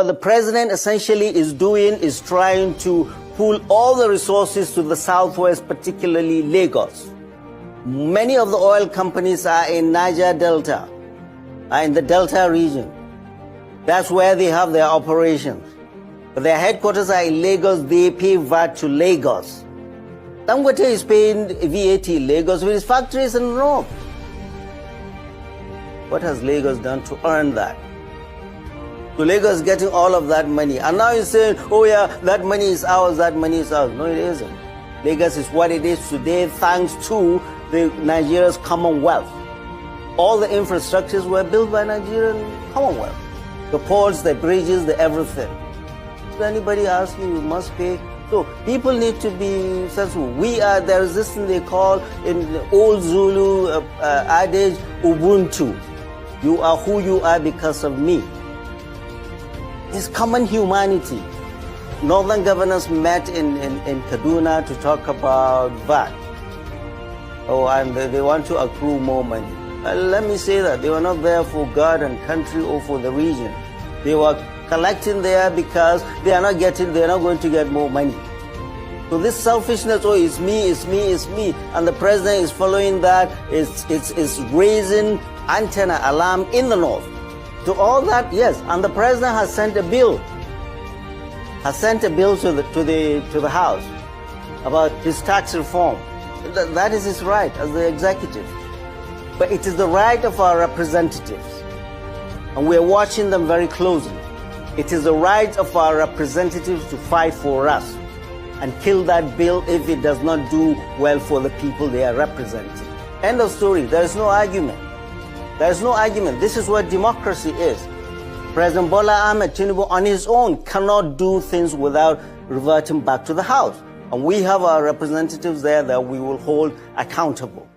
What the president essentially is doing is trying to pull all the resources to the southwest, particularly Lagos. Many of the oil companies are in Niger Delta, are in the Delta region. That's where they have their operations. But their headquarters are in Lagos. They pay VAT to Lagos. Dangote is paying VAT in Lagos with his factories in the north. What has Lagos done to earn that? So Lagos is getting all of that money. And now you're saying, oh yeah, that money is ours, that money is ours. No, it isn't. Lagos is what it is today thanks to the Nigeria's Commonwealth. All the infrastructures were built by Nigerian Commonwealth. The ports, the bridges, the everything. If anybody asks you, you must pay. So people need to be sensible. There is this thing they call in the old Zulu adage, Ubuntu. You are who you are because of me. It's common humanity. Northern governors met in Kaduna to talk about VAT. Oh, and they want to accrue more money. Let me say that they were not there for God and country or for the region. They were collecting there because they're not going to get more money. So this selfishness, oh, it's me, it's me, it's me, and the president is following that, it's raising antenna alarm in the north. To all that, yes, and the president has sent a bill to the House about his tax reform. That is his right as the executive. But it is the right of our representatives, and we are watching them very closely. It is the right of our representatives to fight for us and kill that bill if it does not do well for the people they are representing. End of story. There is no argument. There is no argument. This is what democracy is. President Bola Ahmed Tinubu on his own cannot do things without reverting back to the House. And we have our representatives there that we will hold accountable.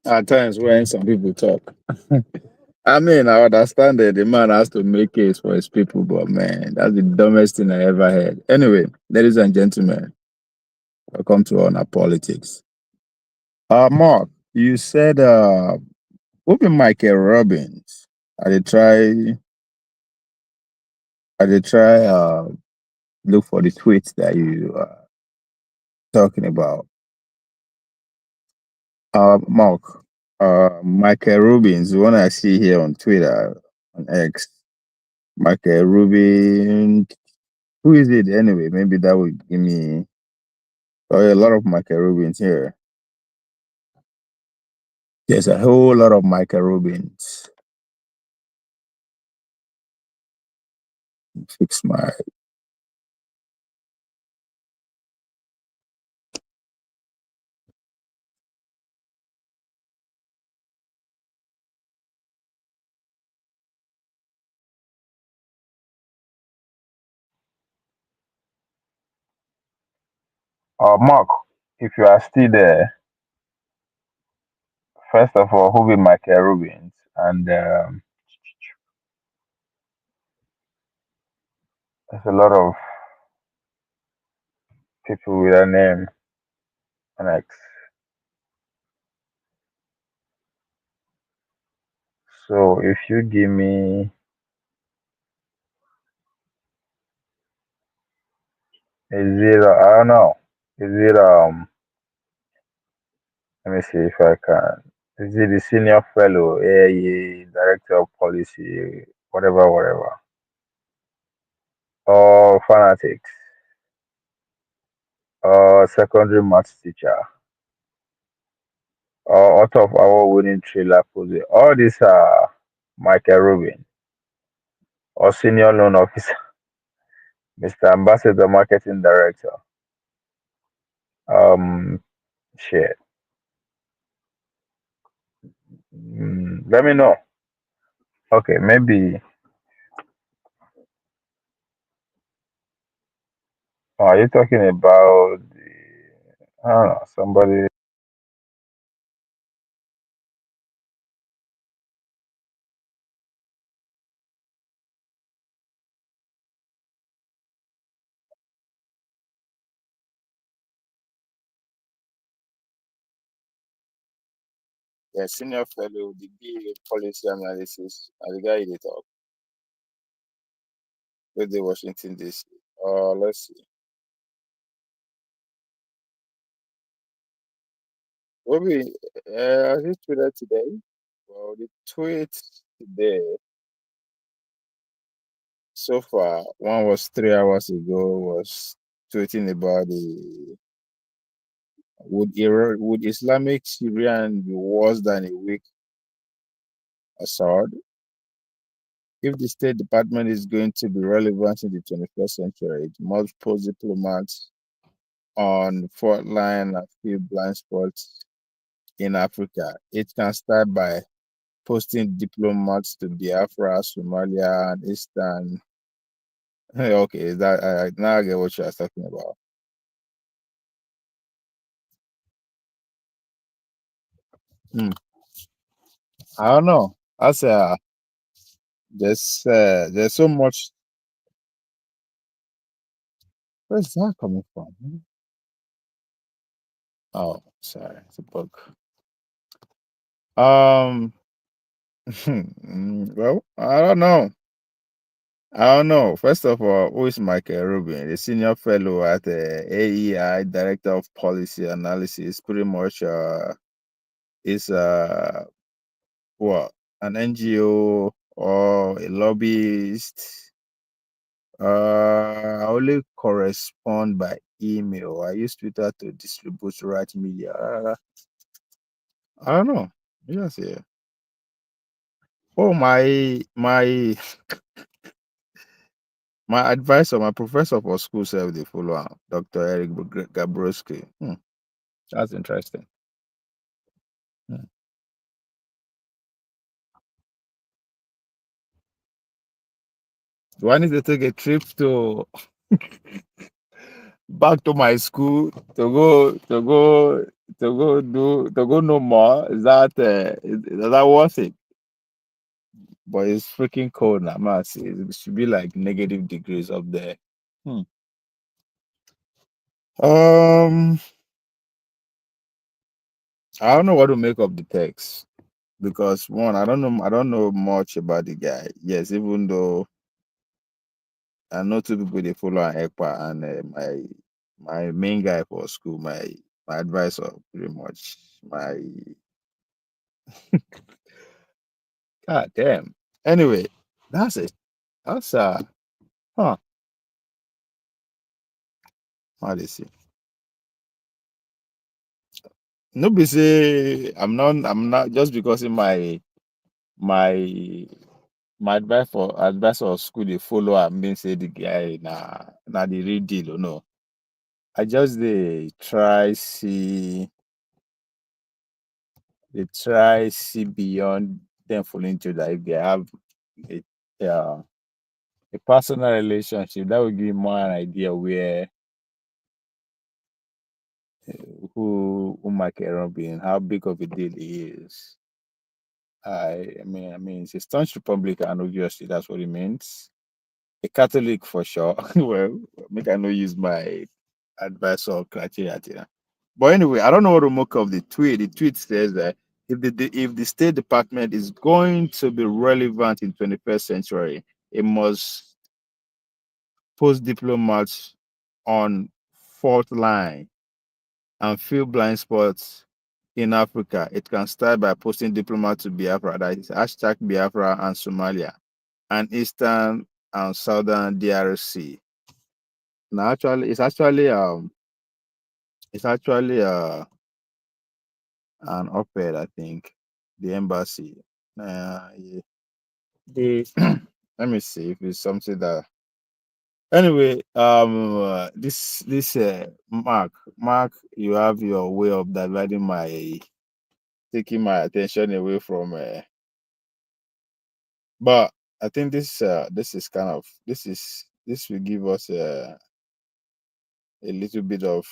At times when some people talk. I mean, I understand that the man has to make case for his people, but man, that's the dumbest thing I ever heard. Anyway, ladies and gentlemen, welcome to Honor Politics. Mark, you said open Michael Robbins. I did try look for the tweets that you talking about. Mark, Michael Rubins, the one I see here on Twitter, on X. Michael Rubin, who is it anyway? Maybe that would give me a lot of Michael Rubins here. There's a whole lot of Michael Rubins. Fix my Mark, if you are still there, first of all, who be Michael Rubins? And there's a lot of people with that name on X. So if you give me a zero, I don't know. Is it let me see if I can. Is it the senior fellow, AIA, director of policy, whatever, or fanatics, or secondary maths teacher, or author of our winning thriller Pose? All these are Michael Rubin, or senior loan officer, Mr. Ambassador Marketing Director. Shit. Let me know. Okay, maybe. Are you talking about I don't know, somebody? The senior fellow, the BA policy analysis, and the guy they talk with the Washington DC. Let's see. Maybe I just tweeted today. Well, the tweet today so far, one was 3 hours ago, was tweeting about the would Islamic Syrian be worse than a weak Assad? If the State Department is going to be relevant in the 21st century, it must post diplomats on front line and fill blind spots in Africa. It can start by posting diplomats to Biafra, Somalia, and Eastern. Okay, is that now I get what you are talking about. Hmm. I don't know. That's there's so much. Where's that coming from? Oh, sorry, it's a book. Um, well, I don't know. I don't know. First of all, who is Michael Rubin, the senior fellow at the AEI, Director of Policy Analysis? Pretty much, is what, an NGO or a lobbyist? I only correspond by email. I use Twitter to distribute right media. I don't know. Yes, yeah. Oh, my advisor, my professor for school self dey follow am, Dr. Eric Gabrowski. That's interesting. Hmm. Do I need to take a trip to back to my school to go no more? Is that worth it? But it's freaking cold now, man. It should be like negative degrees up there. Hmm. Um, I don't know what to make of the text because one, I don't know much about the guy. Yes, even though I know two people they follow on ECPA and my main guy for school, my advisor, pretty much my god damn. Anyway, that's it. That's huh. How they say? No, be say I'm not just because in my my advice for school they follow and mean say the guy na the real deal or no. I just they try see beyond them falling into that if they have a, uh, a personal relationship that would give you more an idea where who Michael Robin, how big of a deal he is. I mean, he's a staunch Republican, obviously, that's what it means. A Catholic for sure. Well, make I not use my advice or criteria. But anyway, I don't know what to make of the tweet. The tweet says that if the State Department is going to be relevant in 21st century, it must post diplomats on fourth line and fill blind spots in Africa. It can start by posting diplomats to Biafra, that is hashtag Biafra and Somalia, and Eastern and Southern DRC. Now, actually, it's actually an op-ed, I think, the embassy. Yeah, the let me see if it's something that. Anyway, this Mark, you have your way of diverting my taking my attention away from. But I think this is kind of this will give us a little bit of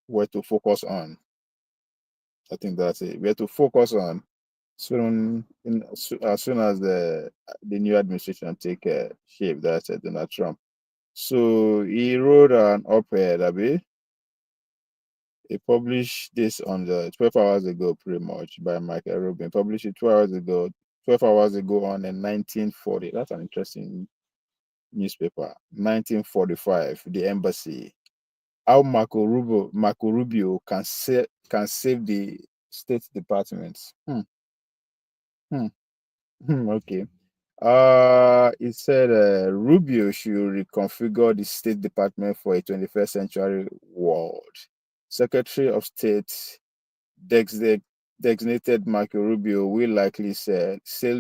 where to focus on. I think that's it. We have to focus on as soon as the new administration take shape. That's Donald Trump. So he wrote an op-ed, Abi. He published this on the 12 hours ago, pretty much, by Michael Rubin. Published it 2 hours ago, 12 hours ago on in 1940. That's an interesting newspaper. 1945, the embassy. How Marco Rubio can save the State Department. Hmm, okay. It said Rubio should reconfigure the State Department for a 21st century world. Secretary of State Designated designated Marco Rubio will likely sail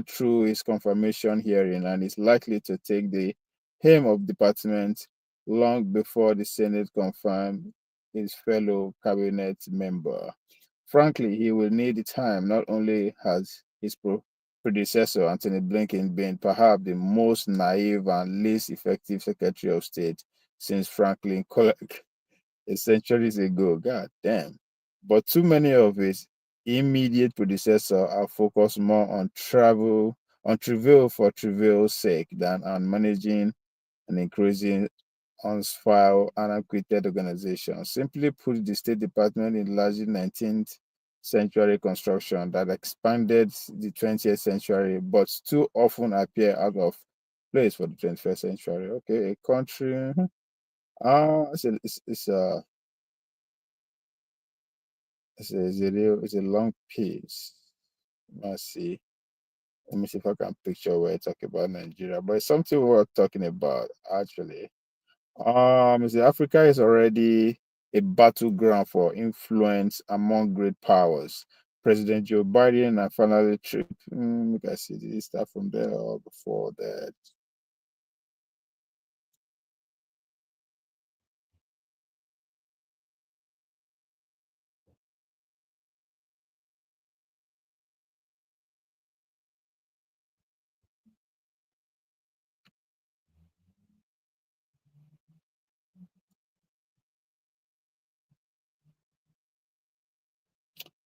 through his confirmation hearing and is likely to take the helm of department long before the Senate confirm his fellow cabinet member. Frankly, he will need time. Not only has his predecessor, Anthony Blinken, been perhaps the most naive and least effective Secretary of State since Franklin College centuries ago. God damn. But too many of his immediate predecessors are focused more on trivial for trivial's sake than on managing and increasing unfile antiquated organization. Simply put, the State Department in largely 19th century construction that expanded the 20th century, but too often appear out of place for the 21st century. Okay, a country. It's a long piece. Let's see. Let me see if I can picture where I talk about Nigeria, but it's something worth talking about actually. Africa is already a battleground for influence among great powers. President Joe Biden and finally trip. Look, I see. Did it start from there or before that?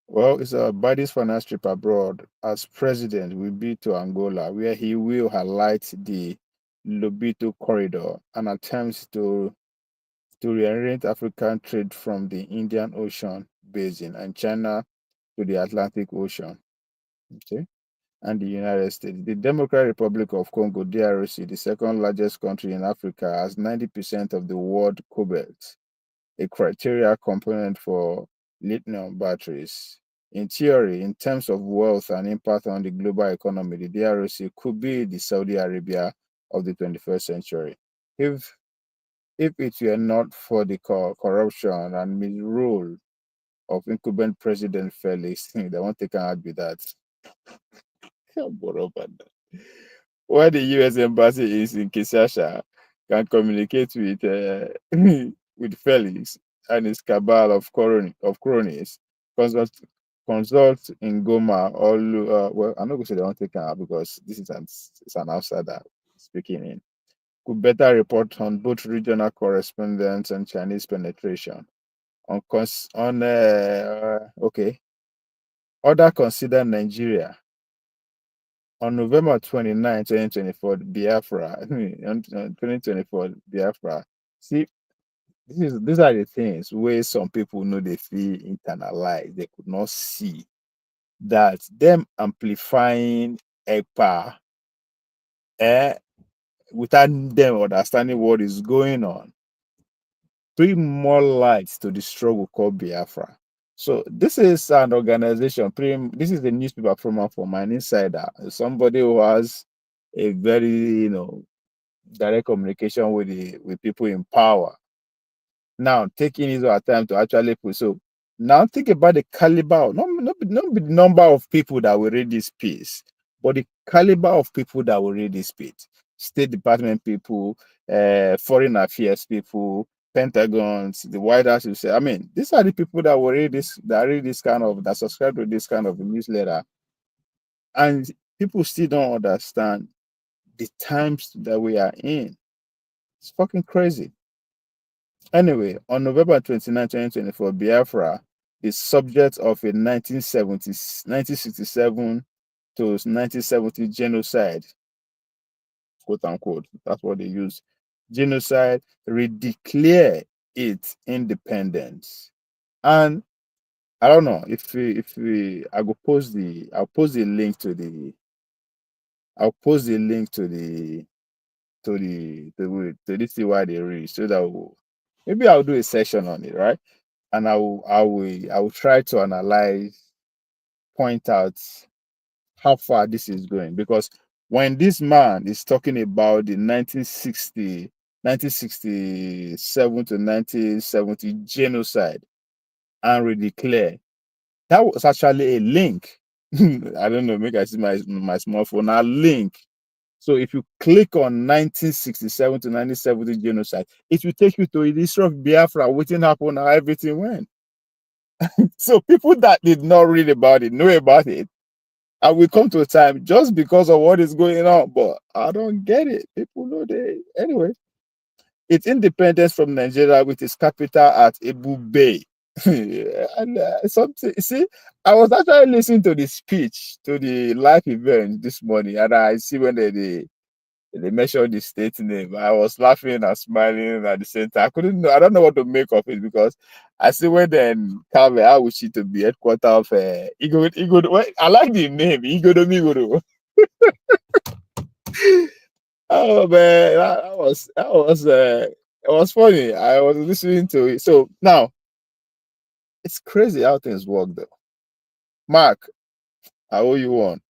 Well, it's Biden's finance trip abroad as president will be to Angola, where he will highlight the Lobito corridor and attempts to reorient African trade from the Indian Ocean basin and China to the Atlantic Ocean. Okay. And the United States. The Democratic Republic of Congo, DRC, the second largest country in Africa, has 90% of the world cobalt, a criteria component for lithium batteries. In theory, in terms of wealth and impact on the global economy, the DRC could be the Saudi Arabia of the 21st century. If if it were not for the corruption and misrule of incumbent President Felix, they won't take an argue that. Why the U.S. embassy is in Kinshasa can communicate with with Felix and his cabal of cronies, consult consult in Goma or well, I'm not going to say they won't take an argue because this is it's an outsider speaking in. Could better report on both regional correspondence and Chinese penetration. Okay, other consider Nigeria. On November 29, 2024, Biafra, on 2024, Biafra. See, these are the things where some people know they feel internalized, they could not see that them amplifying EPA eh, without them understanding what is going on bring more light to the struggle called Biafra. So this is an organization. This is the newspaper from an insider, somebody who has a very direct communication with people in power. Now taking his time to actually put so. Now think about the caliber, not the number of people that will read this piece, but the caliber of people that will read this piece. State Department people, foreign affairs people, Pentagons, the White House will say, I mean, these are the people that will read this kind of that subscribe to this kind of newsletter. And people still don't understand the times that we are in. It's fucking crazy. Anyway, on November 29, 2024, Biafra is subject of a 1967 to 1970 genocide, quote unquote. That's what they use. Genocide, redeclare its independence. And I don't know if we I will post the I'll post the link to this thing why they read so that maybe I'll do a session on it, right? And I will try to analyze, point out how far this is going. Because when this man is talking about the 1967 to 1970 genocide and redeclare, that was actually a link. I don't know, make I see my smartphone. A link. So if you click on 1967 to 1970 genocide, it will take you to the history of Biafra, what happened, how everything went. So people that did not read about it know about it. And we come to a time just because of what is going on. But I don't get it. People know they anyway. It's independence from Nigeria with its capital at Ebu Bay. And something, see, I was actually listening to the speech, to the live event this morning, and I see when they mentioned the state name. I was laughing and smiling at the same time. I don't know what to make of it because I see when then carve Awuchi to be headquarter of I like the name, Igodomigodo. Oh man, it was funny. I was listening to it. So now it's crazy how things work though. Mark, I owe you one.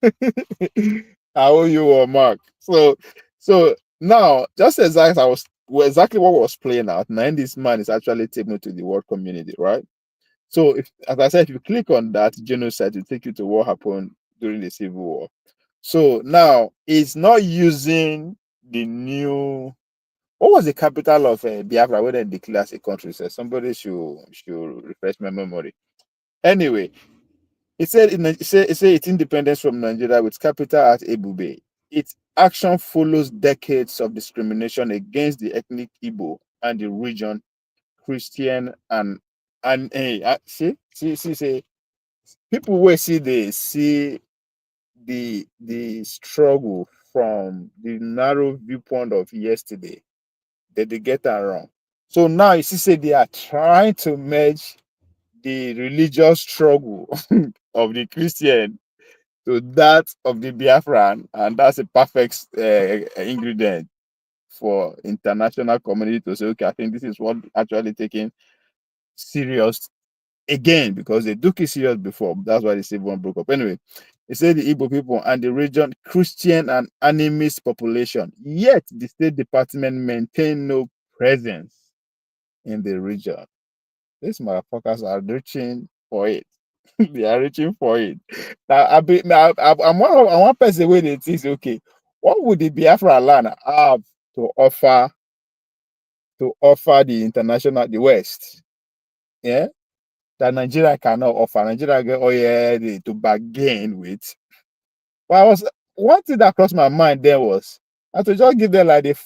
I owe you one, Mark. So now, just exactly exactly what was playing out. Now, this man is actually taken to the world community, right? So, if, as I said, if you click on that genocide, it take you to what happened during the Civil War. So now it's not using the new. What was the capital of Biafra when they declared as a country? So somebody should refresh my memory. Anyway, it said its independence from Nigeria with capital at Ebube. Its action follows decades of discrimination against the ethnic Igbo and the region Christian and hey, see people will see the struggle from the narrow viewpoint of yesterday that they get that wrong. So now you see say they are trying to merge the religious struggle of the Christian to that of the Biafran, and that's a perfect ingredient for international community to say, okay, I think this is what actually taking serious again because they took it serious before. That's why the civil war broke up. Anyway, they said the Igbo people and the region Christian and animist population, yet the State Department maintain no presence in the region. These motherfuckers are reaching for it. They are reaching for it. Now, I'm one person where it is okay. What would the Biafra land have to offer the international, the West? Yeah, that Nigeria cannot offer. Nigeria get to bargain with. But one thing that crossed my mind there was I to just give them like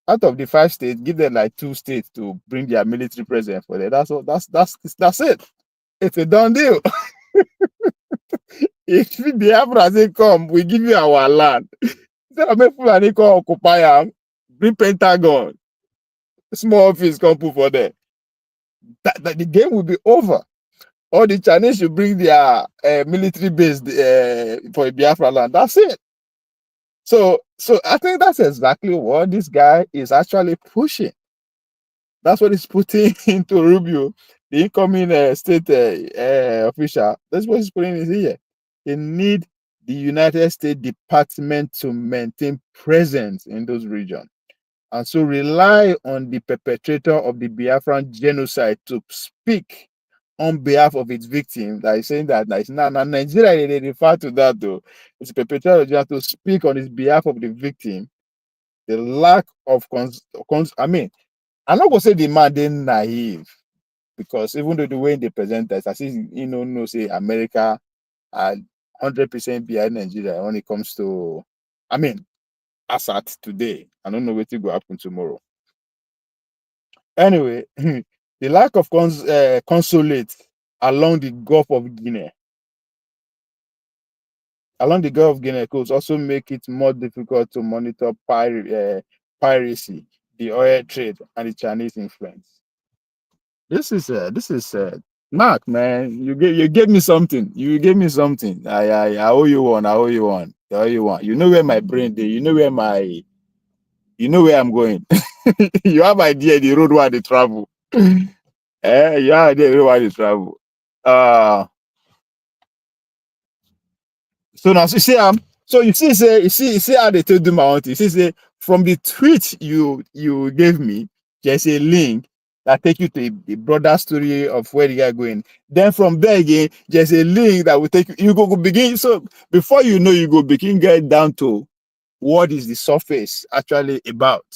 out of the 5 states, give them like 2 states to bring their military presence for them. That's all. That's it. It's a done deal. If the Biafra say come, we give you our land. Instead of make Fulani come occupy am, bring Pentagon, small office come put for them. That the game will be over. Or the Chinese should bring their military base for Biafra land. That's it. So I think that's exactly what this guy is actually pushing. That's what he's putting into Rubio, the incoming state official. That's what he's putting in his ear. They need the United States Department to maintain presence in those regions. And so rely on the perpetrator of the Biafran genocide to speak on behalf of its victim. That is saying that it's not Nigeria, they refer to that though. It's a perpetrator of to speak on his behalf of the victim. The lack of I'm not gonna say the man they naive because even though the way they present us, I see no say America are 100% behind Nigeria when it comes to as at today. I don't know what will happen tomorrow. Anyway, the lack of consulate along the Gulf of Guinea, could also make it more difficult to monitor piracy, the oil trade, and the Chinese influence. This is Mark, man. You gave me something. You gave me something. I owe you one. I owe you one. I owe you one. You know where my brain is. You know where I'm going. You have idea the road where they travel. You have idea the road where they travel. Uh so now so you see how they told you my auntie. You see say from the tweet you gave me, there's a link that take you to the broader story of where the guy going. Then from there again, there's a link that will take you. You go begin. So before you know, you go begin get down to what is the surface actually about.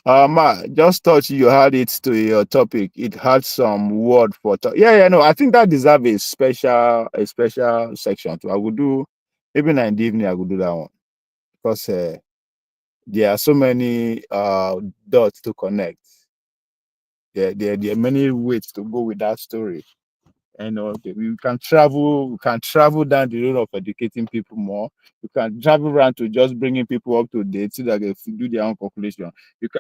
Ma, just thought you had it to your topic. It had some word for yeah, no. I think that deserves a special section too. I would do maybe in the evening. I would do that one because there are so many dots to connect. There are many ways to go with that story. And we can travel down the road of educating people more. You can travel around to just bringing people up to date so that they do their own calculation.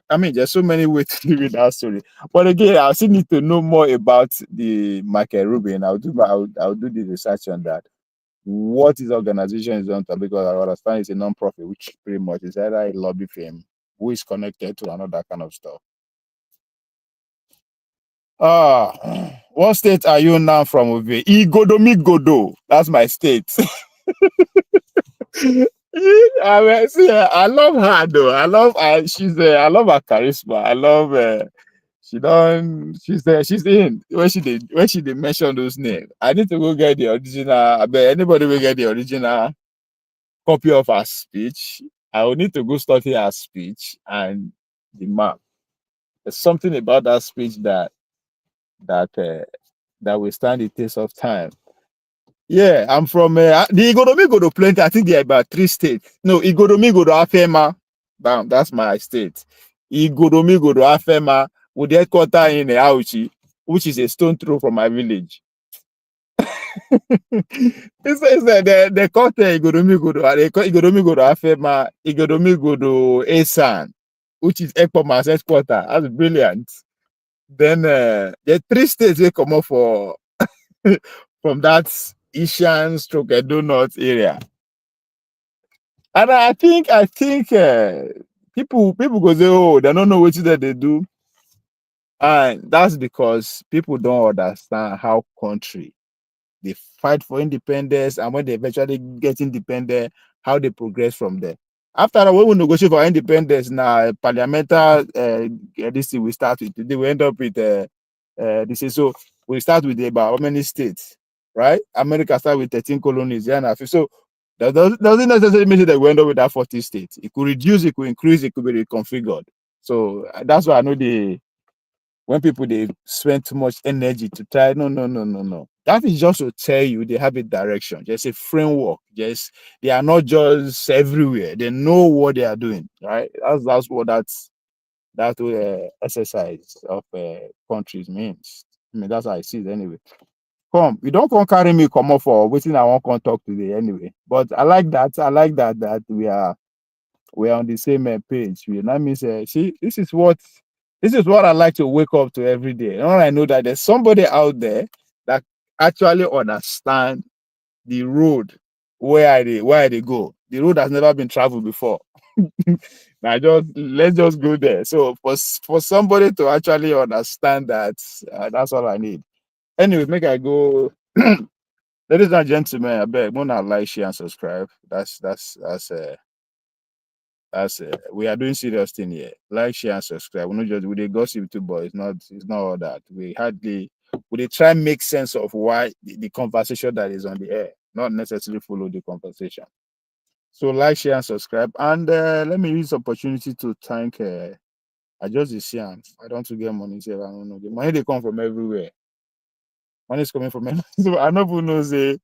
I mean, there's so many ways to do with that story. But again, I still need to know more about the Michael Rubin. I'll do the research on that. What his organization is on, because I understand it's a non-profit, which pretty much is either a lobby firm who is connected to another kind of stuff. What state are you now from? Uve? Igodomigodo. That's my state. I love her though. I love her. I love her charisma. I love she don't she's in when she did mention those names. I need to go get the original. I bet anybody will get the original copy of her speech. I will need to go study her speech and the map. There's something about that speech that uh, that will stand the test of time. Yeah, I'm from the Igodomi go to plenty. I think there are about 3 states. No, Igodomi go to Afema. Bam, that's my state. Igodomi go to Afema with the headquarter in Auchi, which is a stone throw from my village. It's the quarter Igodomi go to Afema, Igodomi go to Esan, which is Ekpoma's headquarter. That's brilliant. Then there are 3 states they come up for from that Ishan stroke Edo North area. And I think people go say, oh, they don't know what that they do. And that's because people don't understand how country they fight for independence, and when they eventually get independent, how they progress from there. After that, when we negotiate for independence, now parliamentary this thing we start with. Today we end up with this is so we start with about how many states, right? America start with 13 colonies, yeah, and so that doesn't necessarily mean that we end up with that 40 states. It could reduce, it could increase, it could be reconfigured. So that's why I know when people they spend too much energy to try, no. That is just to tell you they have a direction, just a framework. Just they are not just everywhere. They know what they are doing, right? That's what that exercise of countries means. I mean, that's how I see it anyway. Come, you don't come carry me come up for waiting. I won't come talk today anyway. But I like that. I like that we are on the same page. That means see, this is what I like to wake up to every day. And I know that there's somebody out there that actually understand the road where they go. The road has never been traveled before. Now let's just go there. So for somebody to actually understand that, that's all I need. Anyway, make I go. Ladies and gentlemen, I beg, wanna like, share, and subscribe. That's we are doing serious thing here. Like, share, and subscribe. We not just we dey gossip too, but it's not all that. We try and make sense of why the conversation that is on the air, not necessarily follow the conversation. So like, share, and subscribe. And let me use this opportunity to thank I just see am. I don't to get money, say I don't know. The money they come from everywhere. Money is coming from everywhere. So I don't even know say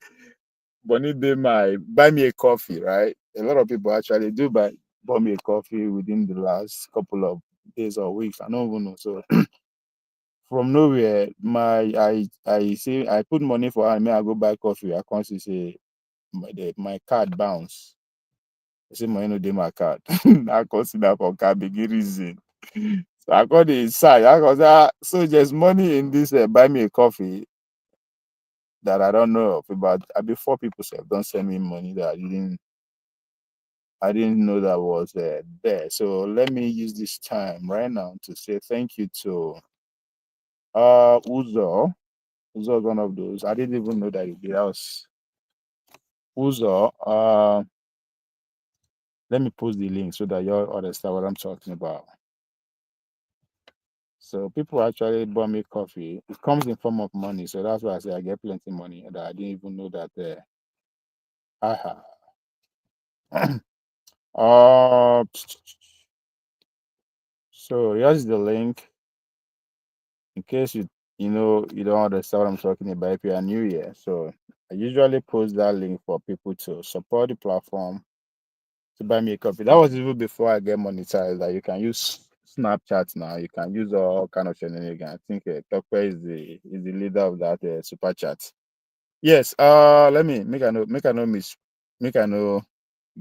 Bonnie they might buy me a coffee, right? A lot of people actually do buy me a coffee within the last couple of days or weeks. I don't even know. So from nowhere, I say I put money for her, and I go buy coffee. I can't see say my card bounce. I say money no dey my card. I consider for card big reason. I got the inside. I got that. So there's money in this buy me a coffee that I don't know of. But before people say don't send me money that I didn't know that was there. So let me use this time right now to say thank you to Uzo. Uzo is one of those. I didn't even know that it that was Uzo. Let me post the link so that you all understand what I'm talking about. So people actually buy me coffee. It comes in form of money, so that's why I say I get plenty money that I didn't even know that I have. uh, so here's the link in case you don't understand what I'm talking about if you are new here. So I usually post that link for people to support the platform to buy me a coffee. That was even before I get monetized. That you can use Snapchat now. You can use all kind of shenanigans. I think Tokwe is the leader of that super chat. Yes. Let me make a note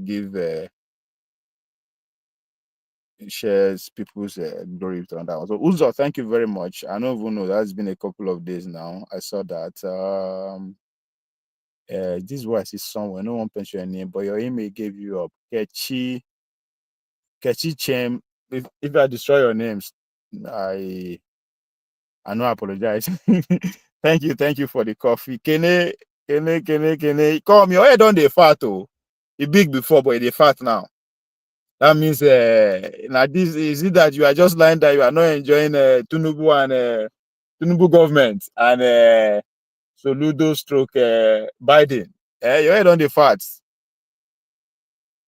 give shares people's glory on that one. So Uzo, thank you very much. I don't even know that's been a couple of days now. I saw that. This is what I see somewhere. No one mentioned your name, but your email gave you up. Kechi Chem. If I destroy your names, I I know I apologize. Thank you for the coffee. Kene. Come, your head on the fat oh. It big before, but it fat now. That means now this is it that you are just lying that you are not enjoying Tinubu and Tinubu government and Soludo stroke Biden. Your head on the fat.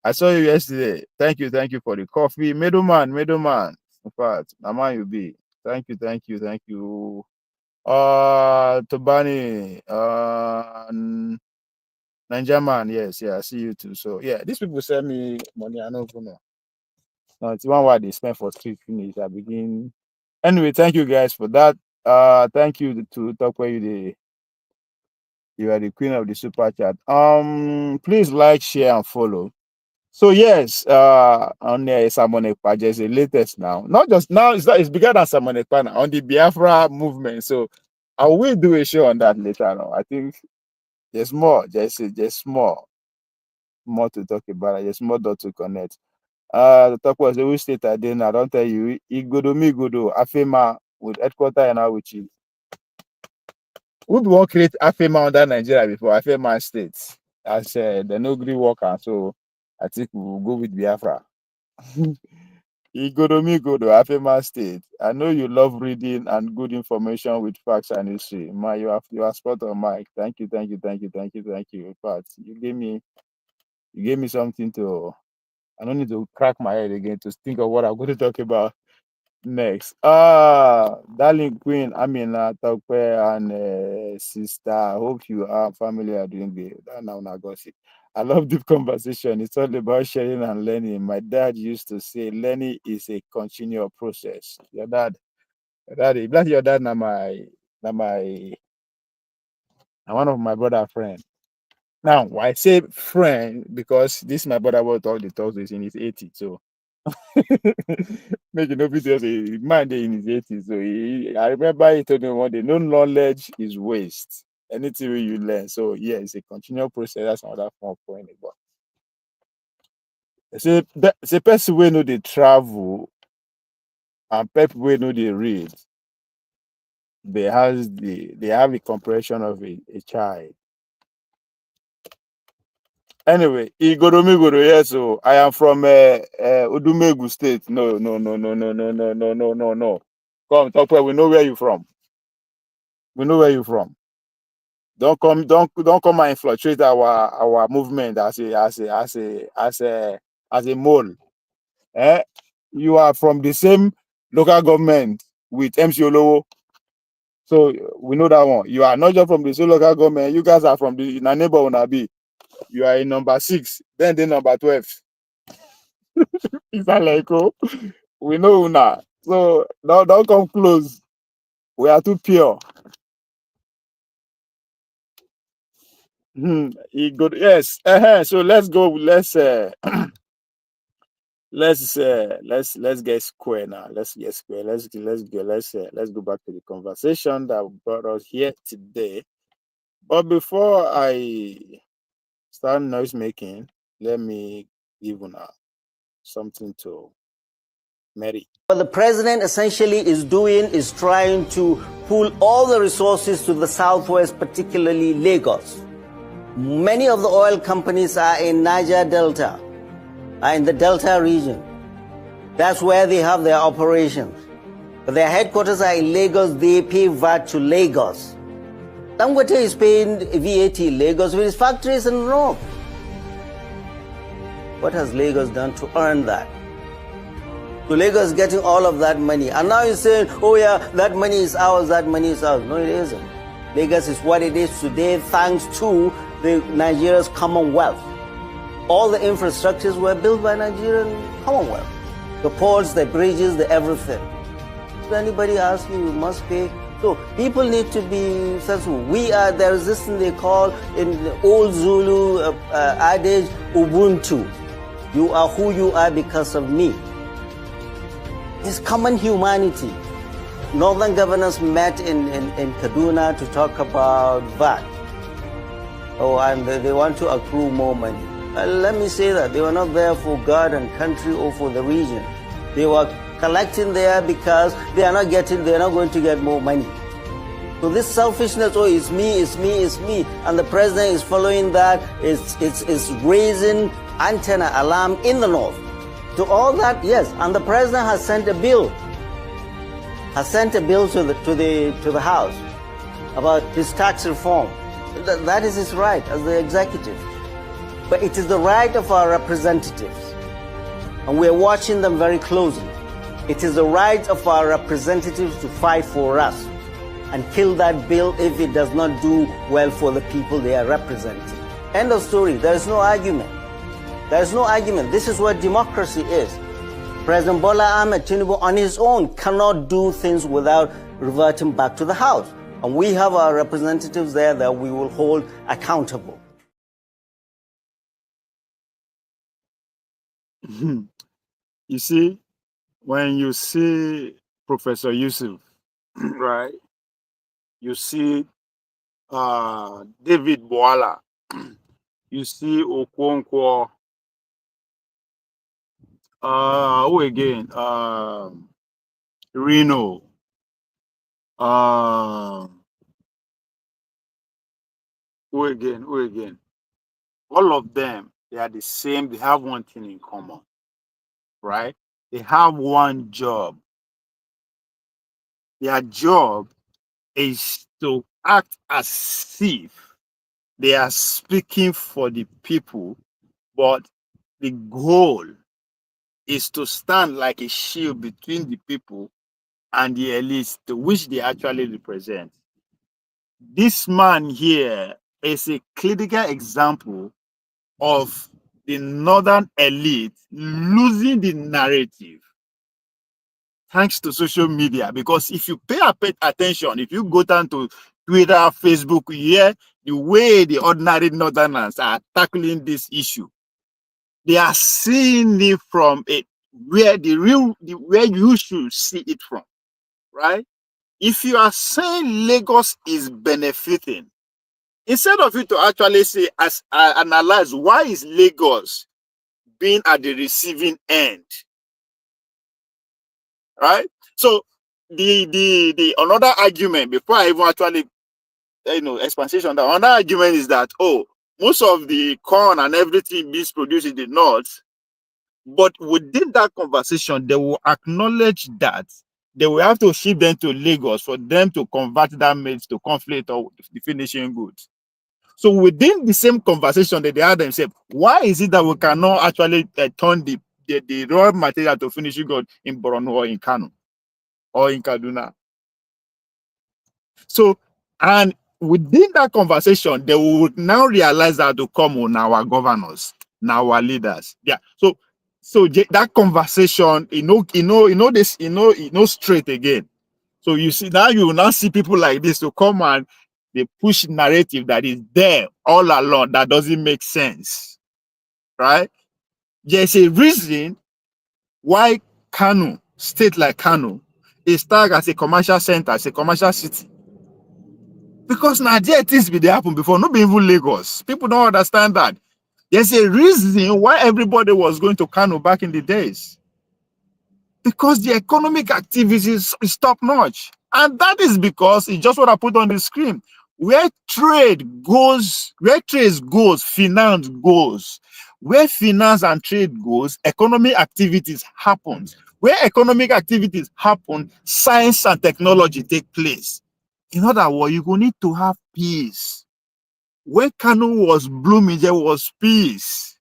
I saw you yesterday. Thank you for the coffee. Middleman. In fact, Naman you be. Thank you. Tobani, Niger man, yes, yeah, I see you too. So yeah, these people send me money. I don't even know. No, it's one why they spend for street finish. I begin. Anyway, thank you guys for that. Thank you to talk where you are the queen of the super chat. Please like, share, and follow. So yes, on Simon Ekpa, there's a latest now. Not just now, it's bigger than Simon Ekpa now, on the Biafra movement. So I will do a show on that later on. I think there's more. There's more to talk about. There's more dot to connect. The talk was the which state I did. I don't tell you. Igodo me godo. Afema with headquarter and now which is we won't create Afema under Nigeria before Afema state. As the no green worker. So I think we will go with Biafra. Igodo Afema State. I know you love reading and good information with facts and history. You are spot on, Mike. Thank you. In fact, you gave me something to. I don't need to crack my head again to think of what I'm going to talk about next. Darling Queen, Amina, Tokwe, and sister. I hope you are family are doing good. Now, gossip. I love deep conversation. It's all about sharing and learning. My dad used to say, learning is a continual process. Bless your dad, na my, na one of my brother friend. Now, why I say friend because this my brother was all the talks is in his 80s. So make you know video say man dey in his 80s. So I remember he told me one day, no knowledge is waste. Anything you learn. So yeah, it's a continual process. That's another form of point. But say person wey no dey travel and people wey no dey read, they have a comprehension of a child. Anyway, Igoromigodo, yes. So I am from Udumegu State. No. Come, talk where we know where you from. We know where you from. Don't come and infiltrate our movement as a mole. Eh? You are from the same local government with MC Olowo. So we know that one. You are not just from the same local government. You guys are from the neighbor Unabi. You are in number 6, then the number 12. Is that like oh? We know Una. So don't come close. We are too pure. He good. Yes. So let's go. let's get square now. Let's get square. Let's go back to the conversation that brought us here today. But before I start noise making, let me give you something to Mary. What the president essentially is doing is trying to pull all the resources to the southwest, particularly Lagos. Many of the oil companies are in Niger Delta, are in the Delta region. That's where they have their operations. But their headquarters are in Lagos. They pay VAT to Lagos. Dangote is paying VAT in Lagos with his factories in the north. What has Lagos done to earn that? So Lagos getting all of that money. And now you're saying, oh yeah, that money is ours, that money is ours. No, it isn't. Lagos is what it is today thanks to the Nigeria's Commonwealth. All the infrastructures were built by Nigerian Commonwealth. The ports, the bridges, the everything. If anybody asks you must pay. So people need to be sensible. We are the resistance they call in the old Zulu adage, Ubuntu. You are who you are because of me. It's common humanity. Northern governors met in Kaduna to talk about VAT. Oh, and they want to accrue more money. Let me say that they were not there for God and country or for the region. They were collecting there because they're not going to get more money. So this selfishness, oh, it's me, and the president is following that, it's raising antenna alarm in the north. To all that, yes, and the president has sent a bill to the House about his tax reform. That is his right as the executive. But it is the right of our representatives, and we are watching them very closely. It is the right of our representatives to fight for us and kill that bill if it does not do well for the people they are representing. End of story. There is no argument. There is no argument. This is what democracy is. President Bola Ahmed Tinubu on his own cannot do things without reverting back to the House. And we have our representatives there that we will hold accountable. You see, when you see Professor Yusuf, right, you see David Boala, you see Okonkwo, who again? Reno, who again? All of them, they are the same. They have one thing in common, right? They have one job. Their job is to act as if they are speaking for the people, but the goal is to stand like a shield between the people and the elites to which they actually represent. This man here is a clinical example of the northern elite losing the narrative thanks to social media. Because if you pay attention, if you go down to Twitter, Facebook, you hear the way the ordinary northerners are tackling this issue. They are seeing it from where you should see it from, right? If you are saying Lagos is benefiting, instead of you to actually say, analyze why is Lagos being at the receiving end, right? So the another argument before I even actually expansion, the another argument is that most of the corn and everything being produced in the north, but within that conversation they will acknowledge that they will have to ship them to Lagos for them to convert that maize to conflict or the finishing goods. So within the same conversation that they had themselves, why is it that we cannot actually turn the raw material to finishing good in Borno or in Kano or in Kaduna? So, and within that conversation, they will now realize that to come on our governors, now our leaders. Yeah. So that conversation, straight again. So you see, now you will now see people like this to come and they push narrative that is there all along that doesn't make sense, right? There's a reason why Kano, state like Kano, is tagged as a commercial center, as a commercial city. Because now there things be they happen before, not be even Lagos. People don't understand that. There's a reason why everybody was going to Kano back in the days. Because the economic activities is top notch. And that is because it's just what I put on the screen. Where trade goes, finance goes. Where finance and trade goes, economic activities happens. Where economic activities happen, science and technology take place. In other words, you will need to have peace. When Kano was blooming, there was peace.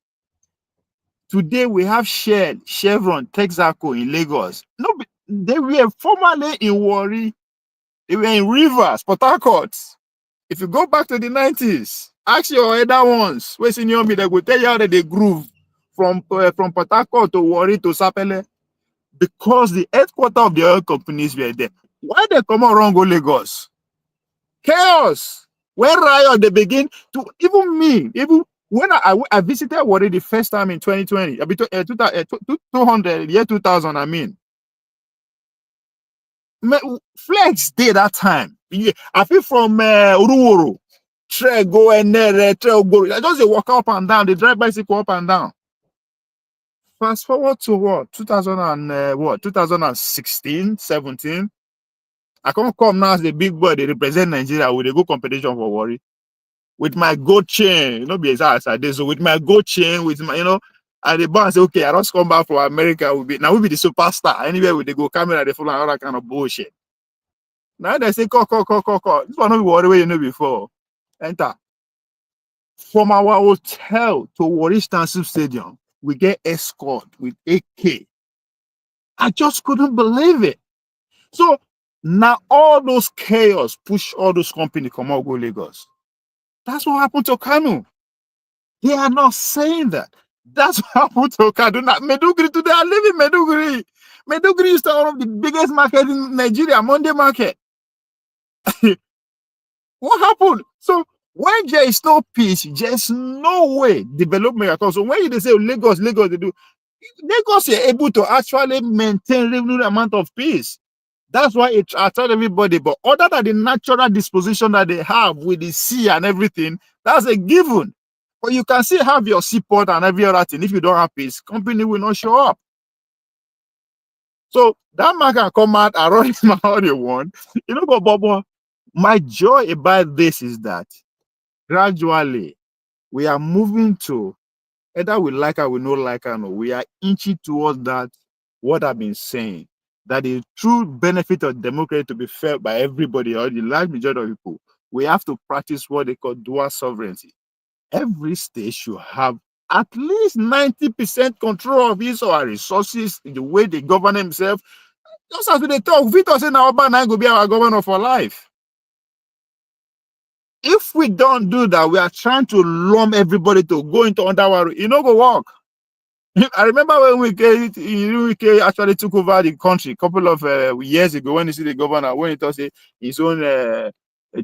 Today we have Shell, Chevron, Texaco in Lagos. No, they were formerly in Warri. They were in Rivers, Port Harcourt. If you go back to the 90s, ask your other ones. Where senior me, they will tell you how they groove from Port Harcourt to Warri to Sapele. Because the headquarters of the oil companies were there. Why they come around go Lagos? Chaos. When riot they begin to, even me, even when I visited Warri the first time in 2020, 200, year 2000, I mean. Flex day that time. I feel from Uruworo, go and go. I just walk up and down. They drive bicycle up and down. Fast forward to what? 2016, 17. I can't come now as the big boy. They represent Nigeria with a good competition for Warri. With my gold chain, be as I did. So with my gold chain, with my, and the boss say, okay, I just come back from America. We'll be the superstar. Anywhere with the go camera, they follow all that kind of bullshit. Now they say, call. This one not be Warri where you know before. Enter. From our hotel to Warri Stanship Stadium, we get escort with AK. I just couldn't believe it. So now all those chaos push all those companies come out go Lagos. That's what happened to Kano. They are not saying that. That's what happened to Kaduna. Maiduguri today, I live in Maiduguri. Maiduguri is one of the biggest markets in Nigeria, Monday market. What happened? So when there is no peace, there's no way development at all. So when they say Lagos, they do. Lagos is able to actually maintain reasonable amount of peace. That's why it attracts everybody. But other than the natural disposition that they have with the sea and everything, that's a given. But you can still have your seaport and every other thing. If you don't have peace, company will not show up. So that man can come out and run him how they want. But my joy about this is that gradually we are moving to, either we like or we not like or no, we are inching towards that, what I've been saying, that the true benefit of democracy to be felt by everybody or the large majority of people, we have to practice what they call dual sovereignty. Every state should have at least 90% control of his or her resources, the way they govern themselves. Just as we talk, Victor said now Obama will be our governor for life. If we don't do that, we are trying to lump everybody to go into underwater. It no go work. I remember when Wike actually took over the country a couple of years ago, when you see the governor, when he thought his own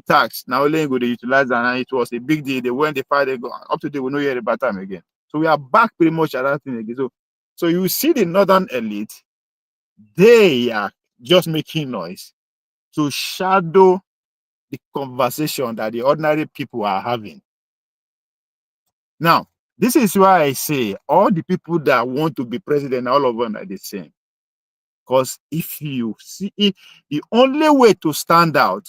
tax, now only go to utilize that, and it was a big deal. They went, they fight, they go up to they will not hear about time again. So we are back pretty much at that thing again. So you see the northern elite, they are just making noise to shadow the conversation that the ordinary people are having. Now, this is why I say all the people that want to be president, all of them are the same. Because if you see it, the only way to stand out,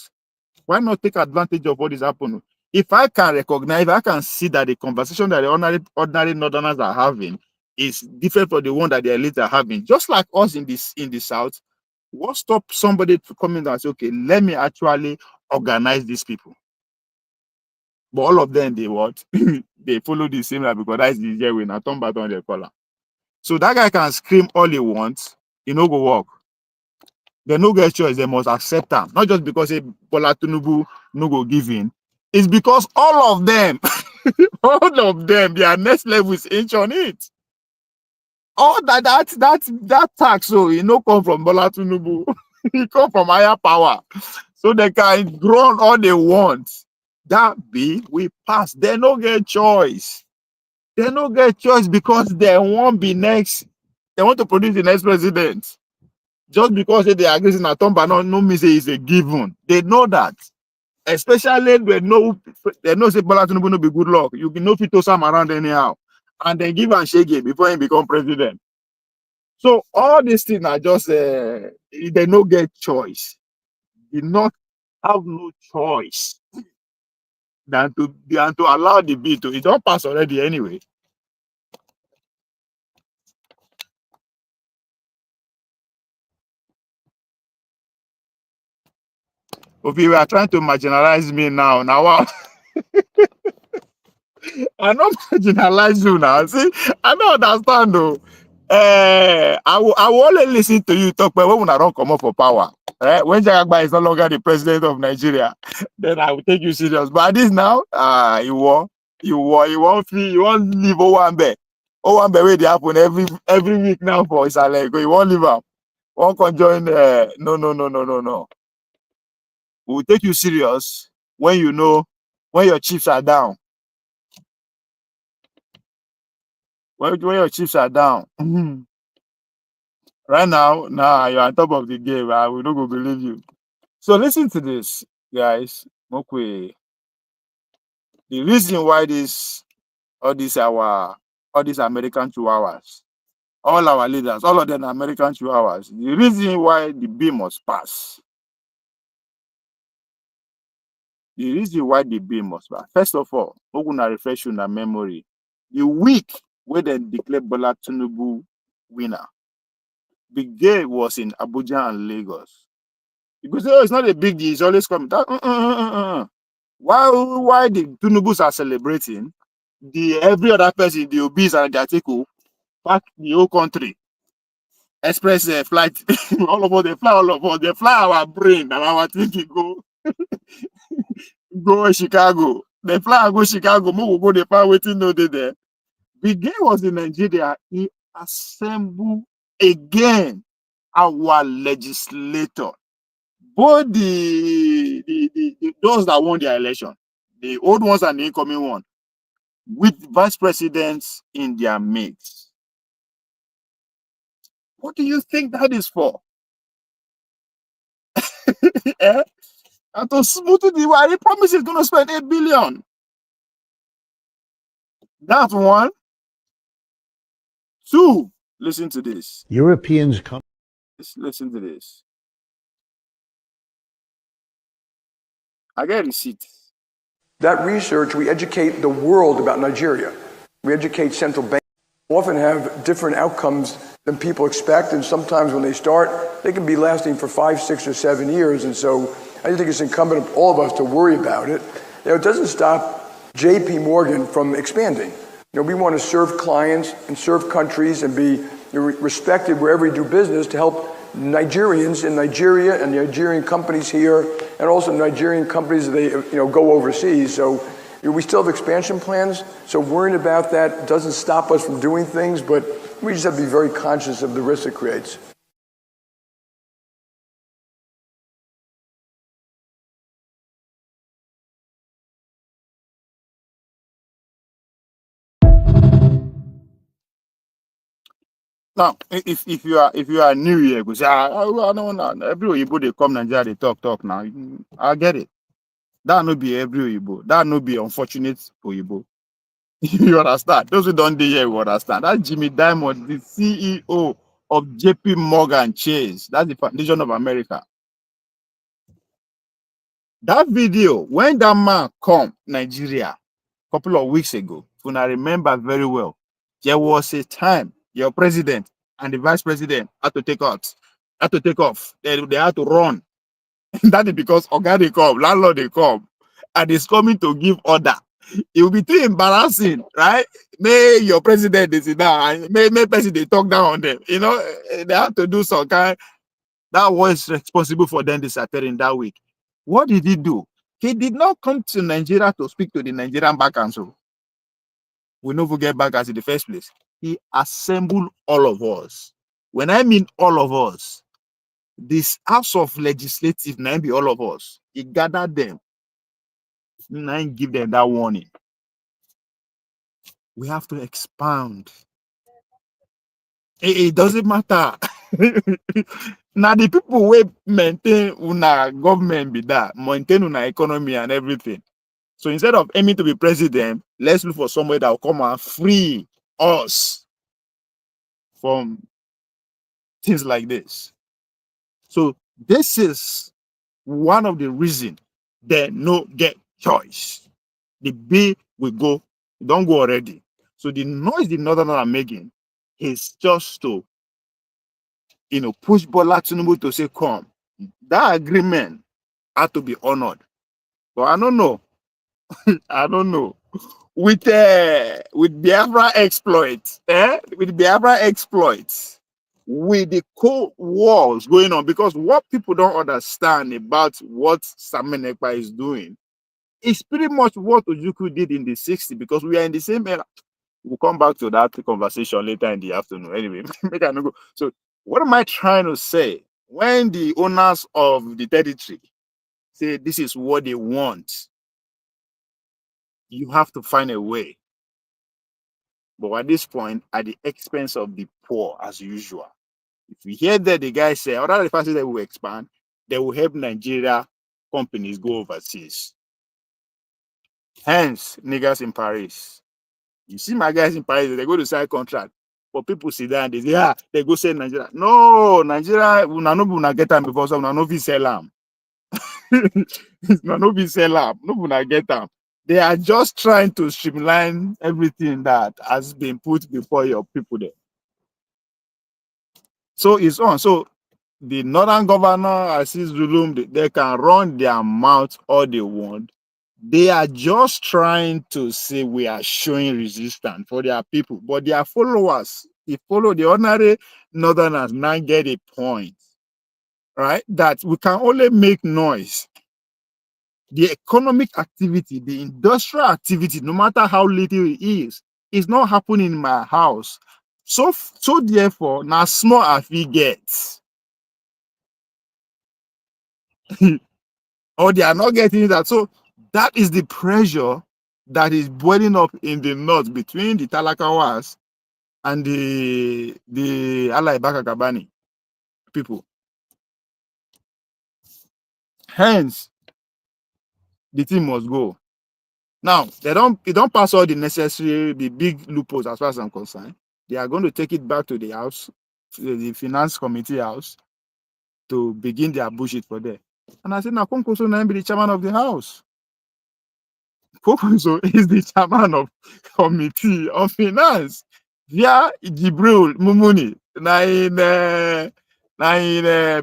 why not take advantage of what is happening? If I can recognize, if I can see that the conversation that the ordinary northerners are having is different from the one that the elites are having, just like us in the South, what stops somebody to come in and say, okay, let me actually organize these people? But all of them, they what? They follow the same line because that's the easier way. Now turn back on their collar. So that guy can scream all he wants, he no go work. They no get choice, they must accept them. Not just because Bola Tinubu no go give in. It's because all of them, their next level is inch on it. All that tax, so it no come from Bola Tinubu. It come from higher power. So they can grow all they want. That be we pass. They no get choice. They no get choice because they won't be next They want to produce the next president. Just because they agree in a tomba, no means it's a given. They know that. Especially they know say Bola Tinubu no be good luck. You can no fit to some around anyhow. And then give and shake it before he become president. So all these things are just they no get choice. They not have no choice than to allow the bill to. It don't pass already anyway. If you are trying to marginalize me now, what? I don't marginalize you now. See, I don't understand though. I will only listen to you talk, but when I don't come up for power, when Jagagba is no longer the president of Nigeria, then I will take you serious. But this now, you won't feel, you won't leave Owambe. Owambe where they happen every week now for Isaleko. You won't leave up. Won't conjoin. No. We will take you serious when you know when your chiefs are down. When your chiefs are down. Right now, you're on top of the game. We don't go believe you. So listen to this, guys. Okay. The reason why all these American chihuahuas, all our leaders, all of them are American chihuahuas. The reason why the bill must pass. The reason why the bill must pass. First of all, we're gonna refresh on the memory. The week when they declared Bola Tinubu winner, the game was in Abuja and Lagos. Because it's not a big deal, it's always coming. Why the Tinubus are celebrating, every other person, the obese and the article, pack the whole country. Express flight, all of us, they fly our brain and our thinking go Chicago. They fly and go Chicago, more go the fly waiting no day there. The game was in Nigeria, he assembled again our legislator. Both those that won their election, the old ones and the incoming one, with vice presidents in their midst. What do you think that is for? And to smooth the way, he promised he's going to spend 8 billion. That's one. Two, listen to this. Europeans come. Listen to this. I get a receipt. That research, we educate the world about Nigeria. We educate central banks. Often have different outcomes than people expect, and sometimes when they start, they can be lasting for 5, 6, or 7 years. And so I think it's incumbent on all of us to worry about it. It doesn't stop J.P. Morgan from expanding. We want to serve clients and serve countries and be respected wherever we do business to help Nigerians in Nigeria and Nigerian companies here, and also Nigerian companies they go overseas. So we still have expansion plans. So worrying about that doesn't stop us from doing things, but we just have to be very conscious of the risk it creates. Now, if you are new here, you say, no, every Oyibo they come Nigeria, they talk now. I get it. That no be every Oyibo. That no be unfortunate Oyibo. You understand? Those who don't do here will understand. That's Jimmy Diamond, the CEO of JP Morgan Chase. That's the foundation of America. That video, when that man come Nigeria a couple of weeks ago, if I remember very well, there was a time your president and the vice president had to take off. They had to run. That is because Oga they come, landlord they come, and he's coming to give order. It will be too embarrassing, right? May your president is down, may president they talk down on them. They have to do some kind. That was responsible for them disappearing that week. What did he do? He did not come to Nigeria to speak to the Nigerian Bar Council. We never get bankers in the first place. He assembled all of us. When I mean all of us, this House of Legislative, now be all of us. He gathered them. Now give them that warning. We have to expand. It doesn't matter. Now the people will maintain una government be that, maintain una economy and everything. So instead of aiming to be president, let's look for somebody that will come and free us from things like this. So this is one of the reasons they no get choice. The bill will go, don't go already. So the noise the Northerners are making is just to, push Bola Tinubu to say, come. That agreement had to be honored. But I don't know. I don't know. With Biafra exploits, with Biafra exploits, with the Cold Wars going on, because what people don't understand about what Samenekpa is doing is pretty much what Ojukwu did in the 60s, because we are in the same era. We'll come back to that conversation later in the afternoon. Anyway, make I no go. So, what am I trying to say? When the owners of the territory say this is what they want, you have to find a way. But at this point, at the expense of the poor, as usual. If you hear that the guy say, other the fact that will expand, they will help Nigeria companies go overseas. Hence, niggas in Paris. You see my guys in Paris, they go to sign contract. But people sit down, they say, yeah, they go sell Nigeria. No, Nigeria, we no get them because we no fit sell them. No fit sell them. No get them. They are just trying to streamline everything that has been put before your people there. So it's on. So the northern governor, Aziz Zulum, they can run their mouth all they want. They are just trying to say we are showing resistance for their people, but their followers, they follow the ordinary northerners, now get a point, right? That we can only make noise. The economic activity, the industrial activity, no matter how little it is not happening in my house. So therefore, now small as we get. Or they are not getting that. So that is the pressure that is boiling up in the north between the Talakawas and the Alai Bakakabani people. Hence, the thing must go. Now, it don't pass all the big loopholes as far as I'm concerned. They are going to take it back to the house, to the finance committee house, to begin their bullshit for there. And I said, now Konkoso now be the chairman of the house. Konkoso is the chairman of committee of finance via Jibril Mumuni.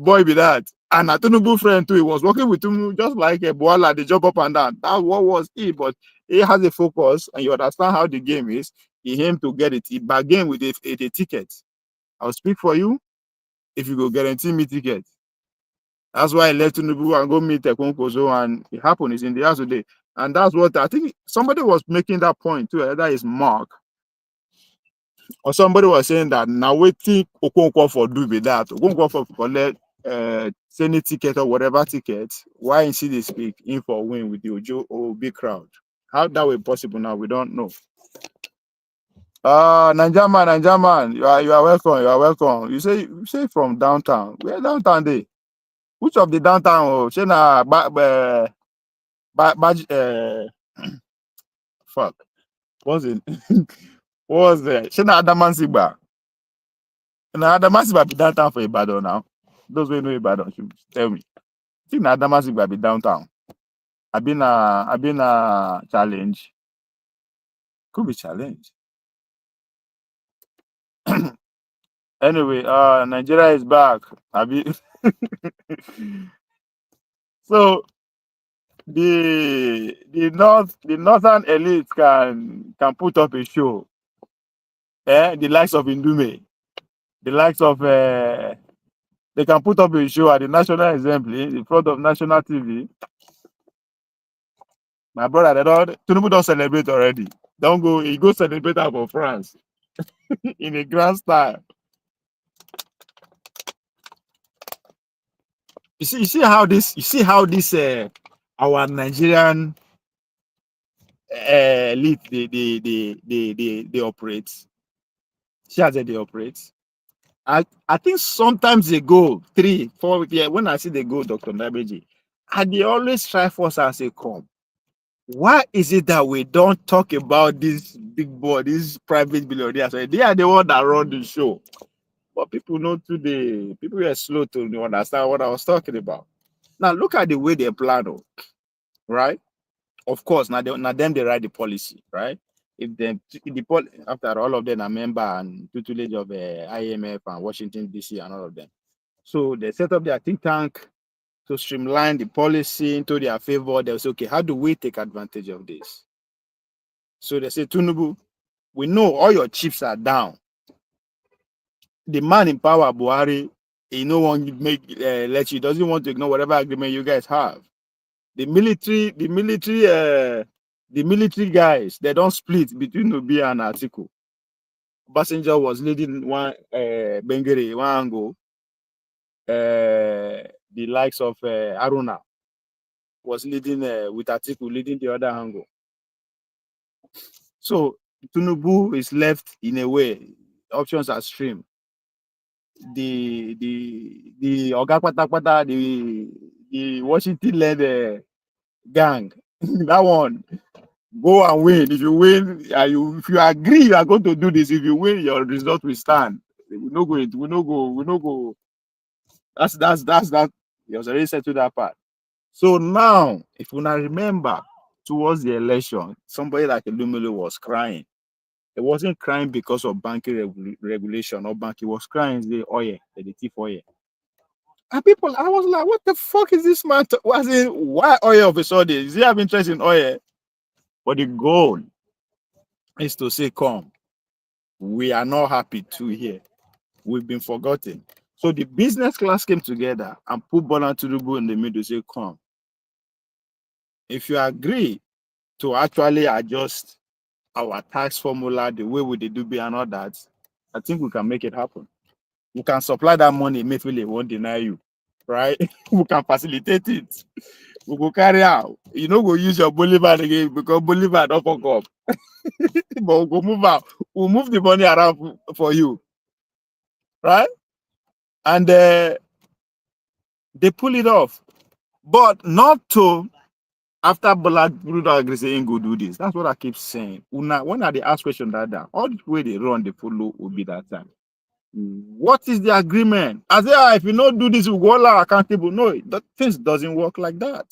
Boy be that. And a Tinubu friend too, he was working with him just like a Boala, the job up and down. That's what was he, but he has a focus and you understand how the game is. He aimed to get it. He bargained with a ticket. I'll speak for you if you go guarantee me ticket. That's why I left Tinubu and go meet Konkoso, and it happened. It's in the house today. And that's what I think somebody was making that point too. Either is Mark or somebody was saying that now waiting Okonkwo for do with that. Okonkwo for collect Senate ticket or whatever ticket. Why in see they speak in for win with the Ojo or big crowd? How that way possible now? We don't know. Nanjaman, you are welcome. You are welcome. You say from downtown. Where downtown they? Which of the downtown? Oh, fuck. What's it? What was there? Shena Adamansiba. Now Adamansiba be downtown for Ibadan now. Those who know Ibadan should tell me. I think Adamansiba be downtown. I've been a challenge. Could be challenge. Anyway, Nigeria is back. So the northern elite can put up a show. The likes of Indume, the likes of they can put up a show at the National Assembly in front of national TV. My brother, Tinubu don't celebrate already. Don't go, he go celebrate out for France in a grand style. You see how this our Nigerian elite they operate. See how they operate. I think sometimes they go 3, 4 yeah. When I see they go, Dr. Nabeji, and they always try for us and say, come. Why is it that we don't talk about this big boy, these private billionaires? They are the one that run the show. But people know today, people are slow to understand what I was talking about. Now look at the way they plan, right? Of course, now them they write the policy, right? If them after all of them are member and tutelage of IMF and Washington DC and all of them, so they set up their think tank to streamline the policy into their favor. They'll say, okay, how do we take advantage of this? So they say, Tinubu, we know all your chips are down. The man in power, Buhari, he no one let you, doesn't want to ignore whatever agreement you guys have. The military guys, they don't split between Obi and Atiku. Passenger was leading one Bengere, one angle. The likes of Aruna was leading with Atiku, leading the other angle. So Tinubu is left in a way. Options are stream. The Oga Patapata, the Washington led gang, that one. Go and win. If you win, if you agree you are going to do this, if you win, your result will stand. We no go. We no go. We no go. That's that. You already said to that part. So now, if you now remember, towards the election, somebody like Lumile was crying. He wasn't crying because of banking regulation or bank. He was crying the oil, the thief oil. And people, I was like, what the fuck is this man? Why oil of a sudden? Does he have interest in oil? But the goal is to say, come, we are not happy to here. We've been forgotten. So the business class came together and put Bola Tinubu in the middle, say, come. If you agree to actually adjust our tax formula, the way we do be and all that, I think we can make it happen. We can supply that money, maybe they won't deny you, right? We can facilitate it. We will carry out. You know, we'll use your Bolivar again because Bolivar don't fuck up. But we'll move out. We'll move the money around for you, right? And they pull it off. But not to, after Bola agree saying go do this. That's what I keep saying. When they ask question like that, all the way they run, they follow will be that time. What is the agreement? I say, if you don't do this, we'll go all accountable. No, that things doesn't work like that.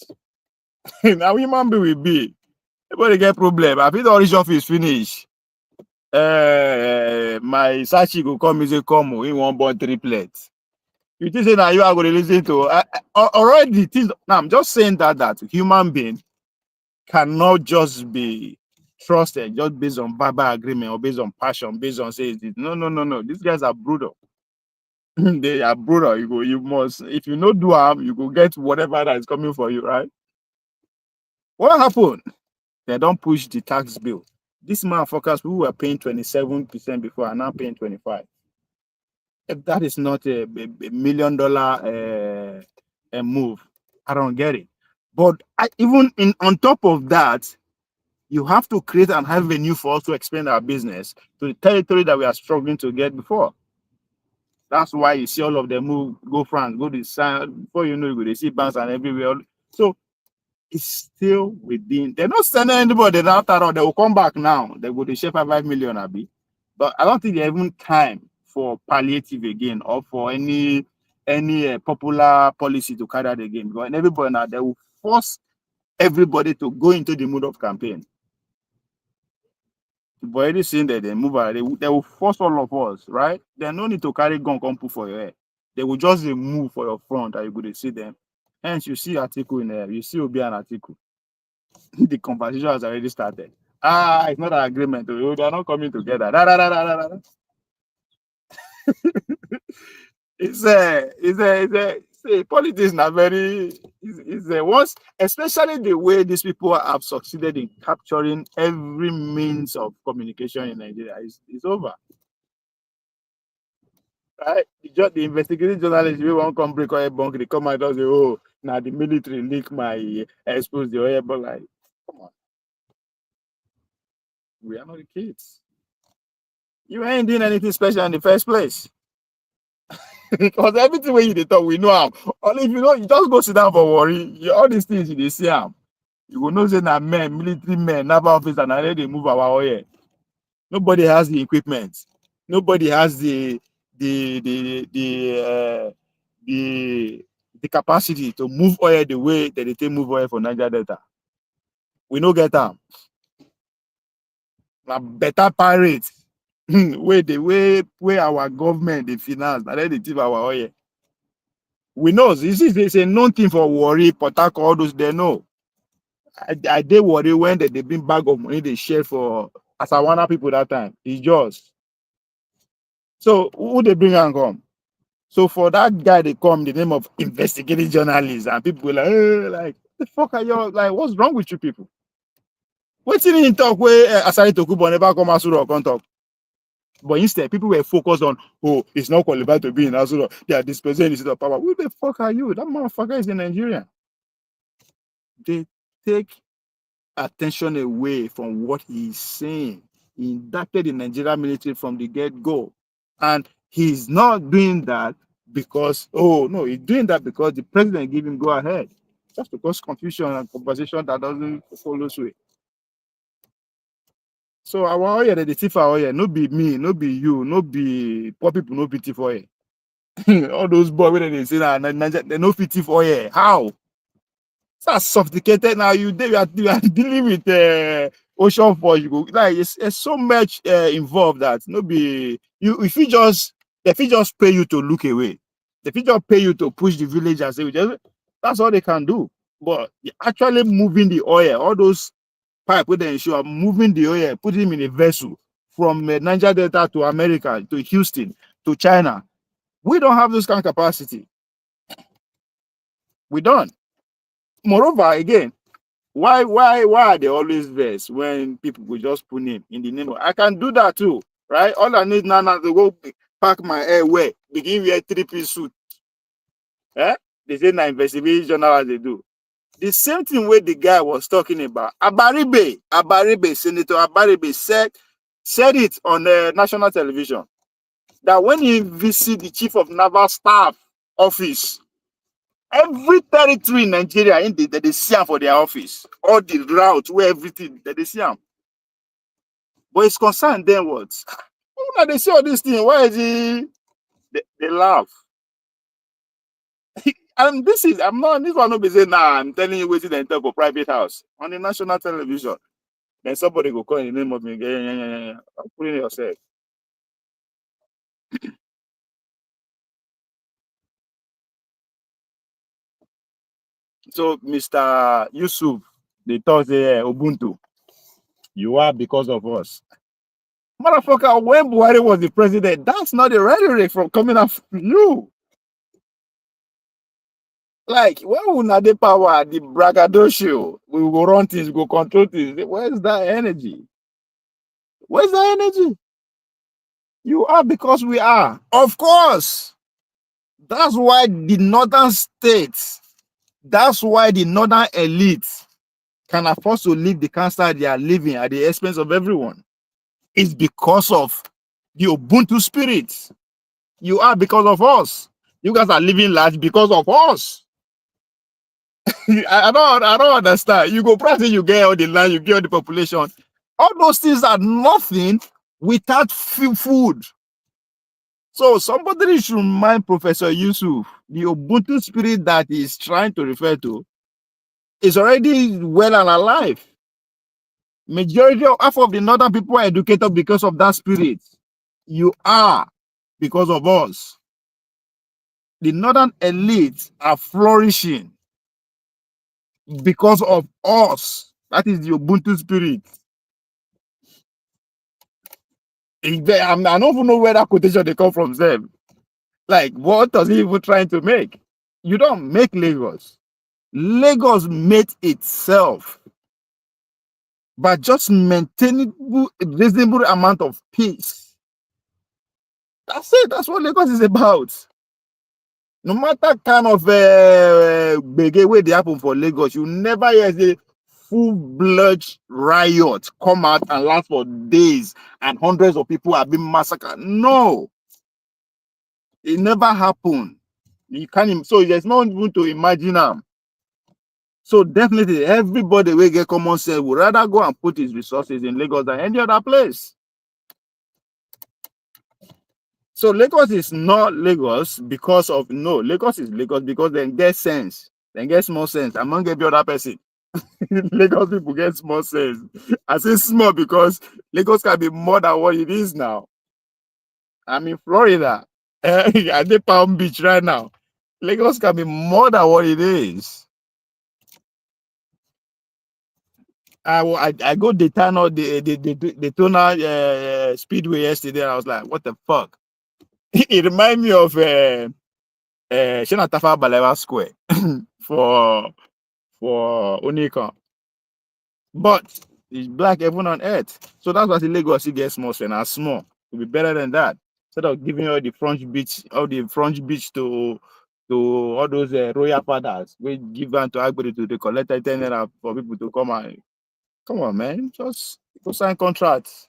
Now human being will be. Everybody get problem. I think the orange office finish. My Sachi go come and say, come, we want born triplets. You think say now you are going to listen to already things. Now I'm just saying that human being cannot just be trusted just based on verbal agreement or based on passion, based on say no. These guys are brutal. They are brutal. You must, if you not do harm, you go get whatever that is coming for you, right? What happened? They don't push the tax bill. This motherfuckers who were paying 27% before are now paying 25%. If that is not a $1 million a move, I don't get it. But even on top of that, you have to create an avenue for us to expand our business to the territory that we are struggling to get before. That's why you see all of them move, go France, go to South. Before you know, you go to see banks and everywhere. So it's still within. They're not sending anybody out there. They will come back now. They go to share 5 million, Abi. But I don't think they have even time for palliative again or for any popular policy to carry out again. Because everybody now, they will force everybody to go into the mood of campaign. You've already seen that they move out. They will force all of us, right? There's no need to carry gun, come put for your head. They will just move for your front and you're going to see them. Hence, you see article in there. You see Obi an article. The conversation has already started. It's not an agreement. They are not coming together. Politics now very is once, especially the way these people have succeeded in capturing every means of communication in Nigeria is over. Right? The investigative journalists we won't come break oil bunk, they come out and say, oh, now the military leak my expose the oil, but like, come on. We are not the kids. You ain't doing anything special in the first place. Because everything when you talk, we know how. Only if you know, you just go sit down for worry. All these things you see them. You will know say that men, military men, naval officers, and they move our oil. Nobody has the equipment. Nobody has the the the uh, the the capacity to move oil the way that they take move oil for Niger Delta. We no get them. Na better pirates. Where the way our government they finance, and then they thief our oil. We know this is a known thing for worry, Port all those they know. I they worry when they bring bag of money they share for Asawana people that time. It's just so who they bring and come. So for that guy they come the name of investigative journalists and people like, hey, like the fuck are you like? What's wrong with you people? What's in talk where Asari Tokubo never come Asuro or come talk? But instead, people were focused on, oh, it's not qualified to be in Asuro. They are dispossessing the seat of power. Who the fuck are you? That motherfucker is in Nigeria. They take attention away from what he's saying. He indicted the Nigerian military from the get-go. And he's not doing that because, oh, no, he's doing that because the president gave him go ahead. Just to cause confusion and conversation that doesn't follow suit. So our oil, the thief our oil, no be me, no be you, no be poor people, no be thief oil. All those boys when they say that they no fit thief oil. How? That's sophisticated now. You are dealing with ocean force. You go like it's so much involved that no be you. If you just if you just pay you to look away, if you just pay you to push the village and say that's all they can do. But actually moving the oil, all those pipe with the ensure moving the oil, put him in a vessel from Niger Delta to America, to Houston, to China. We don't have this kind of capacity. We don't. Moreover, again, why are they always vex when people will just put him in the name of I can do that too, right? All I need now to go pack my hair where begin wear 3-piece suit. Eh? They say na investigation journal as they do. The same thing where the guy was talking about. Abaribe, Senator Abaribe said it on national television that when he visited the chief of naval staff office, every territory in Nigeria, that they see him for their office, all the route where everything that they see him. But it's concerned then what? Oh, now they see all these things. Why is he? They laugh. And this one not be saying, nah, I'm telling you, waiting and talk for private house on the national television. Then somebody go call in the name of me. Yeah. Put it yourself. So, Mr. Yusuf, they thought Ubuntu, you are because of us. Motherfucker, when Buhari was the president, that's not the rhetoric from coming out from you. Like, when we not the power, the braggadocio, we will run things, we will control things. Where's that energy? Where's that energy? You are because we are. Of course. That's why the northern states, that's why the northern elite can afford to live the cancer they are living at the expense of everyone. It's because of the Ubuntu spirit. You are because of us. You guys are living large because of us. I don't understand. You go practice, you get all the land, you get all the population. All those things are nothing without food. So somebody should remind Professor Yusuf, the Ubuntu spirit that he's trying to refer to is already well and alive. Majority of half of the northern people are educated because of that spirit. You are because of us. The northern elites are flourishing because of us. That is the Ubuntu spirit. I don't even know where that quotation they come from them. Like, what does he even trying to make? You don't make Lagos. Lagos made itself by just maintaining a reasonable amount of peace. That's it. That's what Lagos is about. No matter kind of big way they happen for Lagos, you never hear the full-blood riot come out and last for days and hundreds of people have been massacred. No. It never happened. You can't. So there's not even to imagine them. So definitely, everybody will get common sense would rather go and put his resources in Lagos than any other place. So Lagos is not Lagos because of no. Lagos is Lagos because they get sense. They get small sense among every other person. Lagos people get small sense. I say small because Lagos can be more than what it is now. I'm in Florida. I did Palm Beach right now. Lagos can be more than what it is. I go the Daytona Speedway yesterday. I was like, what the fuck? It reminds me of Shina Tafa Balewa Square for Unicon. But it's black heaven on earth. So that's why the Lagos gets small and small. To be better than that. Instead of giving all the front beach to all those royal fathers, we give them to Agbero to the collect 10 naira for people to come on, man. Just go sign contracts.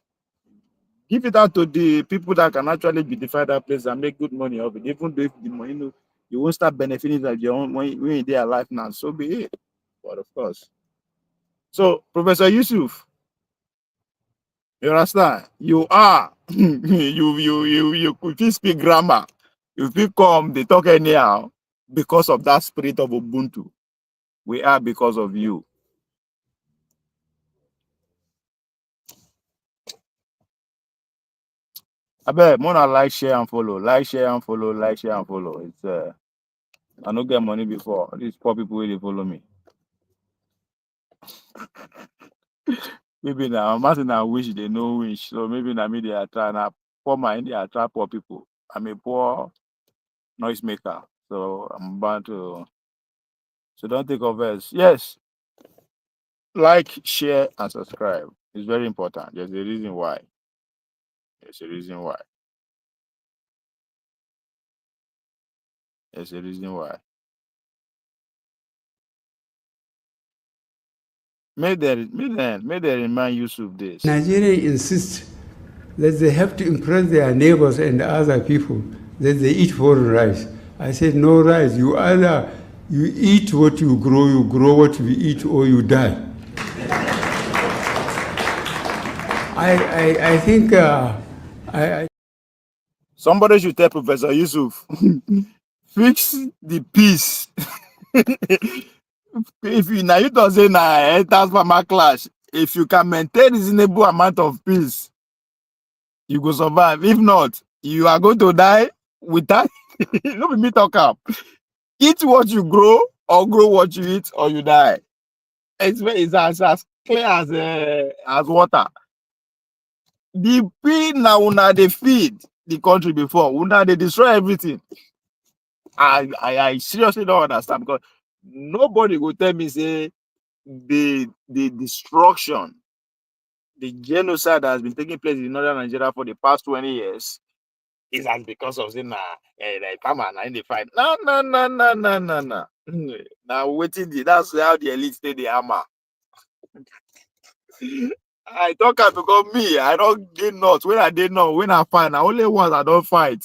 Give it out to the people that can actually beautify that place and make good money of it. Even though if the money, you won't start benefiting of your own when you're in their life now. So be it. But of course. So, Professor Yusuf, you understand? You are you could speak grammar. You come, they talk anyhow because of that spirit of Ubuntu. We are because of you. I bet more than like, share, and follow. Like, share, and follow, like, share, and follow. It's I don't get money before. These poor people really follow me. Maybe now Martin I wish they know wish. So maybe now me they are trying to poor mind, they attract poor people. I'm a poor noisemaker. So I'm bound to so don't take offense. Yes. Like, share, and subscribe. It's very important. There's a reason why. There's a reason why. There's a reason why. May they remind Yusuf this. Nigerians insist that they have to impress their neighbors and other people that they eat foreign rice. I said, no rice. You either you eat what you grow what you eat, or you die. I think Somebody should tell Professor Yusuf, fix the peace. If you now you don't say that's my clash. If you can maintain reasonable amount of peace, you go survive. If not, you are going to die without let me talk up. Eat what you grow, or grow what you eat, or you die. It's as clear as water. The pig now una they feed the country before. Una they destroy everything. I seriously don't understand because nobody will tell me say the destruction, the genocide that has been taking place in northern Nigeria for the past 20 years is as because of the like Pama in the fight. No. Now waiting that's how the elite stay the hammer. I don't have because me, I don't get not. When I did not, when I fight, now only ones I don't fight.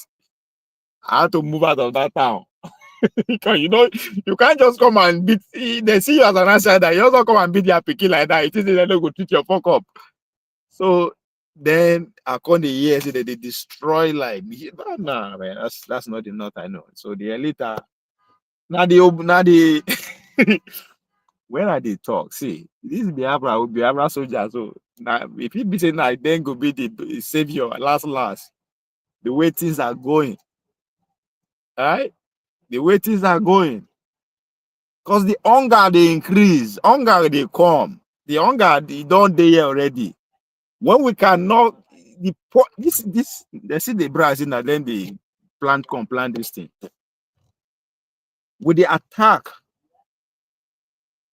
I had to move out of that town. Because you can't just come and beat. They see you as an outsider. You also come and beat their picky like that. It is they don't go treat your fuck up. So then according to the years they destroy like nah man. That's not the north I know. So the elite are now the when I did talk, see, this is Biafra soldier. So now if he be saying now, then go be the savior last. The way things are going, right? The way things are going. Because the hunger they increase, hunger they come. The hunger they don't dey here already. When we cannot this they see the Brazil and then they plant this thing. With the attack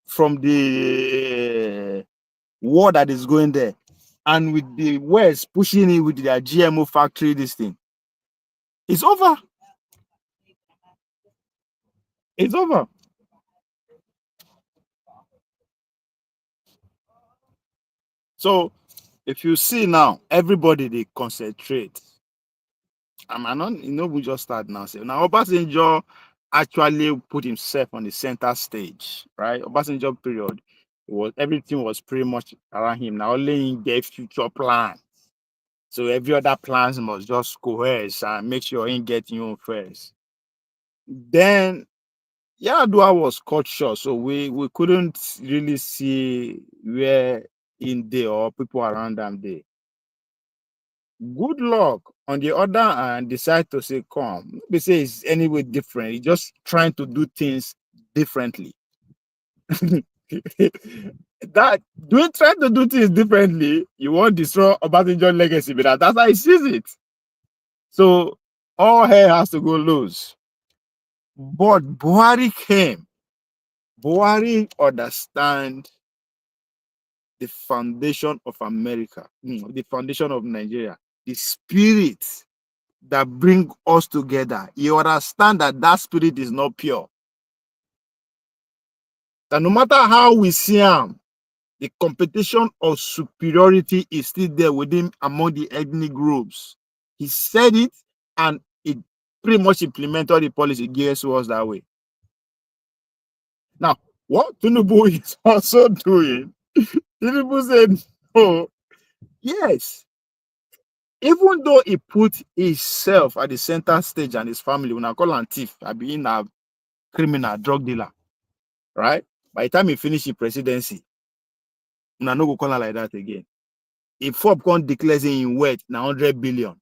from the war that is going there, and with the West pushing it with their GMO factory, this thing, it's over. It's over. So if you see now, everybody they concentrate. I'm not, we just start now. So now Obasanjo actually put himself on the center stage, right? Obasanjo period, everything was pretty much around him. Now only he gave future plans. So every other plans must just coerce and make sure he get you own first. Then Yaradua was cut short, so we couldn't really see where in there or people around them there. Good luck, on the other hand, decide to say, come. Maybe say it's anyway different. He's just trying to do things differently. That trying to do things differently, you won't destroy Obasanjo's legacy, but that's how he sees it. So all hair has to go loose. But Buhari came. Buhari understand the foundation of America, the foundation of Nigeria, the spirit that bring us together. You understand that that spirit is not pure. That no matter how we see him, the competition of superiority is still there within among the ethnic groups. He said it, and it pretty much implemented the policy geared towards that way. Now, what Tinubu is also doing, Tinubu said, oh, yes, even though he put himself at the center stage and his family, when I call him thief, I being a criminal drug dealer, right? By the time he finish the presidency, I no go call him like that again. If Forbes can't declare in wealth now 100 billion,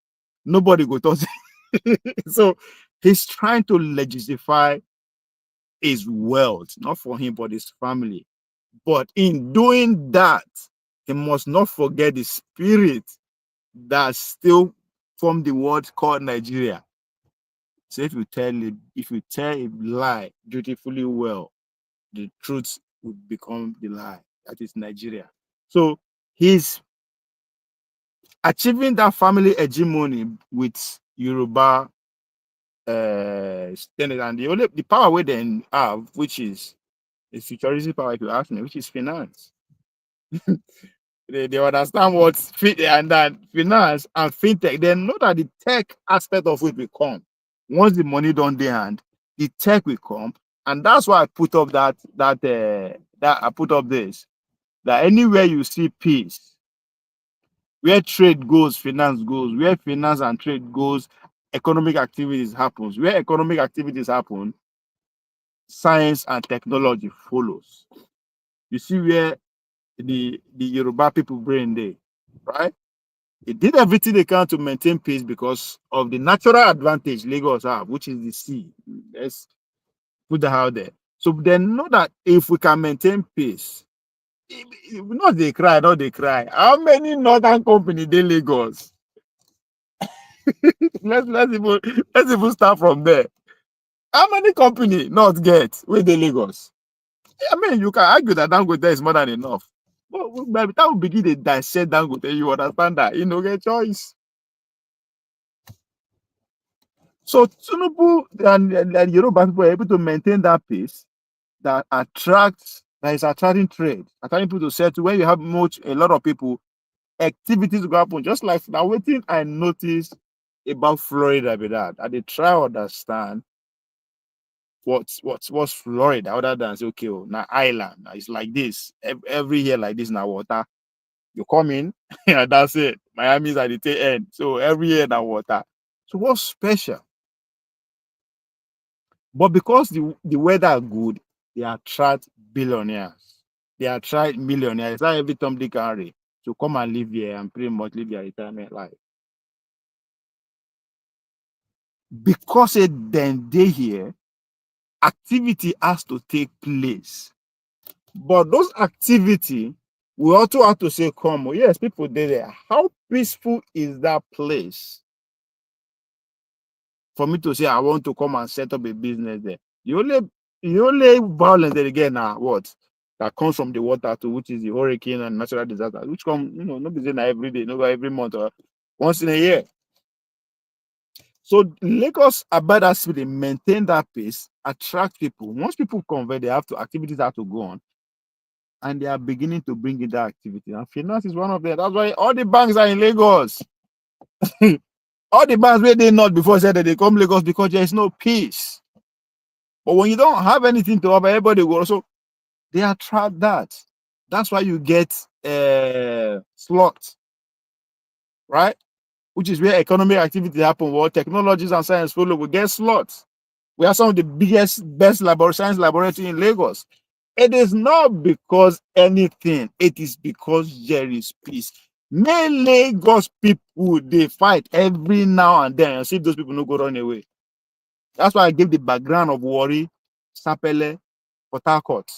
nobody go talk. So he's trying to legislate his wealth, not for him but his family. But in doing that, he must not forget the spirit that still from the world called Nigeria. So if you tell a lie dutifully well, the truth will become the lie. That is Nigeria. So he's achieving that family hegemony with Yoruba standard, and the power we then have, which is a futuristic power, if you ask me, which is finance. They understand what fit and that finance and fintech. They know that the tech aspect of it will come. Once the money don't dey hand, the tech will come, and that's why I put up that I put up this, that anywhere you see peace, where trade goes, finance goes. Where finance and trade goes, economic activities happens. Where economic activities happen, science and technology follows. You see where the Yoruba people brain there, right? They did everything they can to maintain peace because of the natural advantage Lagos have, which is the sea. Let's put that out there. So they know that if we can maintain peace, not they cry, not they cry. How many northern companies they Lagos? let's even start from there. How many companies not get with the Lagos? I mean, you can argue that Dangote is more than enough. But by the time we begin to dissect Dangote, you understand that you know get choice. So Tinubu and Yoruba people are able to maintain that pace that is attracting trade, attracting people to settle. When you have a lot of people, activities go happen. Just like now, waiting I noticed about Florida with that. And they try to understand what's Florida other than say, okay, oh, now island. Now it's like this. Every year like this now water. You come in, and that's it. Miami's at the tail end. So every year now water. So what's special? But because the weather good, they attract billionaires. They attract millionaires. It's not every Tom, Dick, and Harry to come and live here and pretty much live their retirement life. Because then they here, activity has to take place. But those activity, we also have to say, come, yes, people there. How peaceful is that place? For me to say I want to come and set up a business there. The only violence that again now what that comes from the water to, which is the hurricane and natural disaster, which come, not be saying every day, not every month or once in a year. So Lagos about that speed, maintain that pace, attract people. Once people convert, activities have to go on. And they are beginning to bring in that activity. And finance is one of them. That's why all the banks are in Lagos. All the bands where they not before said that they come Lagos because there is no peace. But when you don't have anything to offer, everybody will also, they attract that. That's why you get slots, right? Which is where economic activity happen, where technologies and science follow, we get slots. We are some of the biggest, best science laboratory in Lagos. It is not because anything, it is because there is peace. Many Lagos people, they fight every now and then and see if those people no go run away. That's why I give the background of Warri, Sapele, Port Harcourt.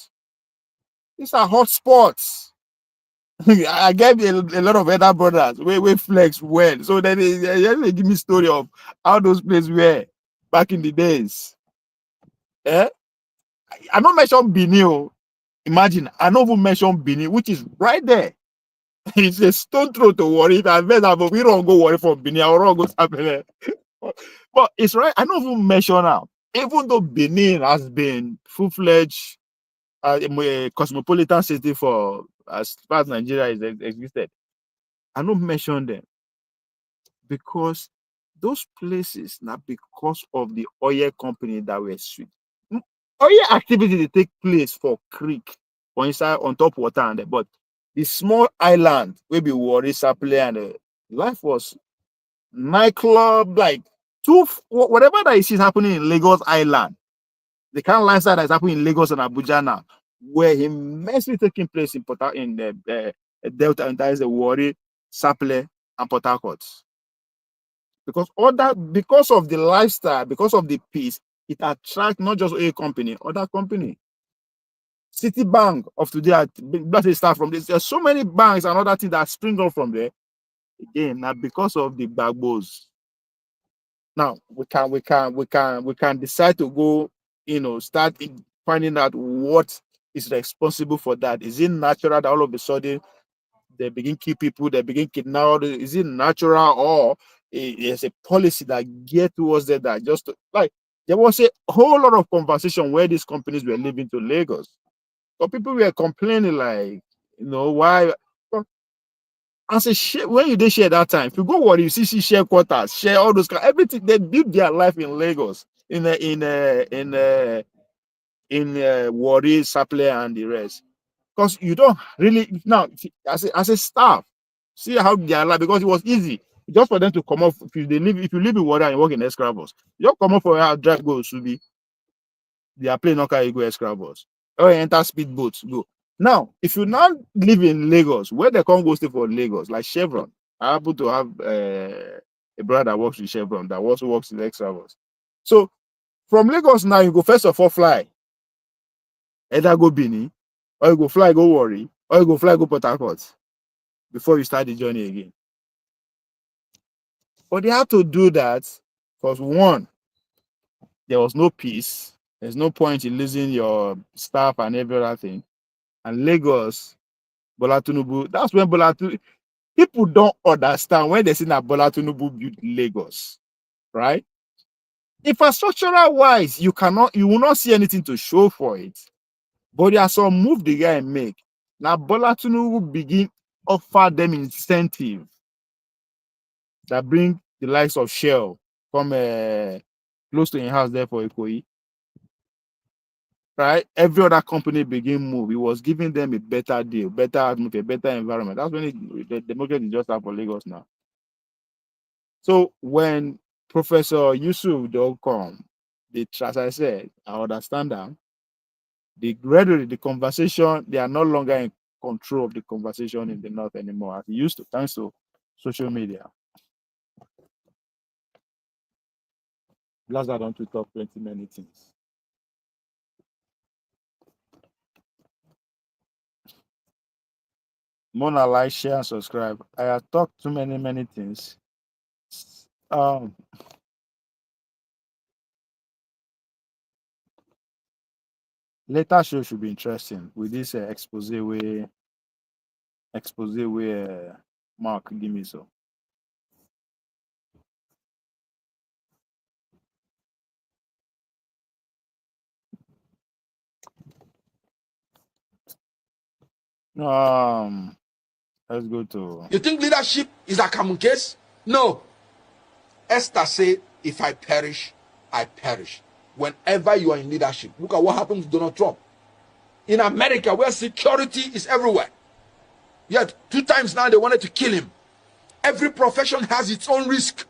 These are hot spots. I gave a lot of other brothers we flex well. So then they give me story of how those places were back in the days. Eh? I don't mention Benin. Imagine, I don't even mention Benin, which is right there. It's a stone throw to worry. If I bet that, but we don't go worry for Benin. I don't go Sapele. But it's right. I don't even mention now. Even though Benin has been full-fledged a cosmopolitan city for as far as Nigeria is existed, I don't mention them because those places now because of the oil company that were sweet. Oil activity they take place for creek or inside on top water and there, but the small island will be Warri, Sapele, and life was nightclub, like whatever that is happening in Lagos Island, the kind of lifestyle that is happening in Lagos and Abuja now, where immensely taking place in the Delta, and that is the Warri, Sapele, and Port Harcourt. Because because of the lifestyle, because of the peace, it attracts not just a company, other company. Citibank of today, let's start from this. There's so many banks and other things that spring up from there. Again, now because of the bagbos. Now we can decide to go, start finding out what is responsible for that. Is it natural that all of a sudden they begin kill people, they begin kidnap? Is it natural, or there's a policy that geared towards that just like there was a whole lot of conversation where these companies were leaving to Lagos. But people were complaining like, why? As a share, when you did share that time, if you go what you see share quarters, share all those everything, they build their life in Lagos, in Warri, Sapele, and the rest. Because you don't really now as a staff see how their life, because it was easy just for them to come off. If you live in Warri and you work in Escravos, you don't come off for how drive go to be. They are playing okay, you go Escravos, or you enter speedboats go. Now, if you now live in Lagos, where they can't go stay for Lagos, like Chevron, I happen to have a brother that works with Chevron that also works in Extravos. So from Lagos now, you go first of all fly, either go Benin, or you go fly go Warri, or you go fly go Port Harcourt before you start the journey again. But they have to do that because one, there was no peace. There's no point in losing your staff and every other thing. And Lagos, Bola Tinubu, that's when Bola Tinubu, people don't understand when they see that Bola Tinubu built Lagos, right? Infrastructural wise, you will not see anything to show for it. But there are some move the guy make. Now Bola Tinubu begin offer them incentive that bring the likes of Shell from close to your house there for Ikoyi. Right? Every other company begin move. He was giving them a better deal, better atmosphere, better environment. That's when the market is just out for Lagos now. So when Professor Yusuf don't come, as I said, I understand them. The rhetoric, the conversation, they are no longer in control of the conversation in the north anymore as they used to, thanks to social media. Last I don't talk plenty many things. Mona, like, share, and subscribe. I have talked too many things. Later show should be interesting with this expose where Mark give me so. Let's go to. You think leadership is a common case? No. Esther said, if I perish, I perish. Whenever you are in leadership, look at what happened to Donald Trump. In America, where security is everywhere. Yet, 2 times now they wanted to kill him. Every profession has its own risk.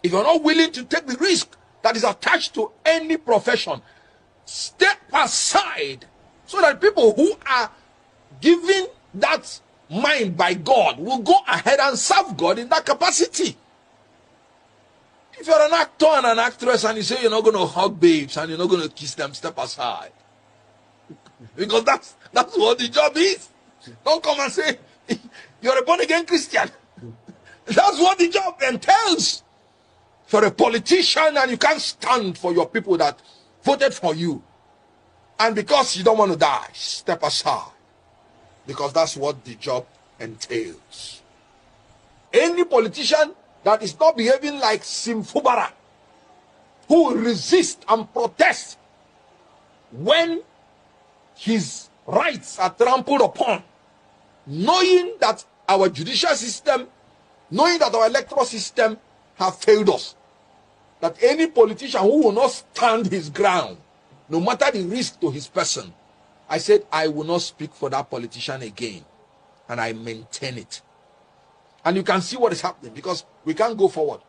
If you're not willing to take the risk that is attached to any profession, step aside so that people who are given that mind by God will go ahead and serve God in that capacity. If you're an actor and an actress and you say you're not going to hug babes and you're not going to kiss them, step aside. Because that's what the job is. Don't come and say you're a born-again Christian. That's what the job entails. If you're a politician and you can't stand for your people that voted for you, and because you don't want to die, step aside. Because that's what the job entails. Any politician that is not behaving like Simfubara, who will resist and protest when his rights are trampled upon, knowing that our judicial system, knowing that our electoral system have failed us, that any politician who will not stand his ground, no matter the risk to his person, I said I will not speak for that politician again, and I maintain it. And you can see what is happening, because we can't go forward.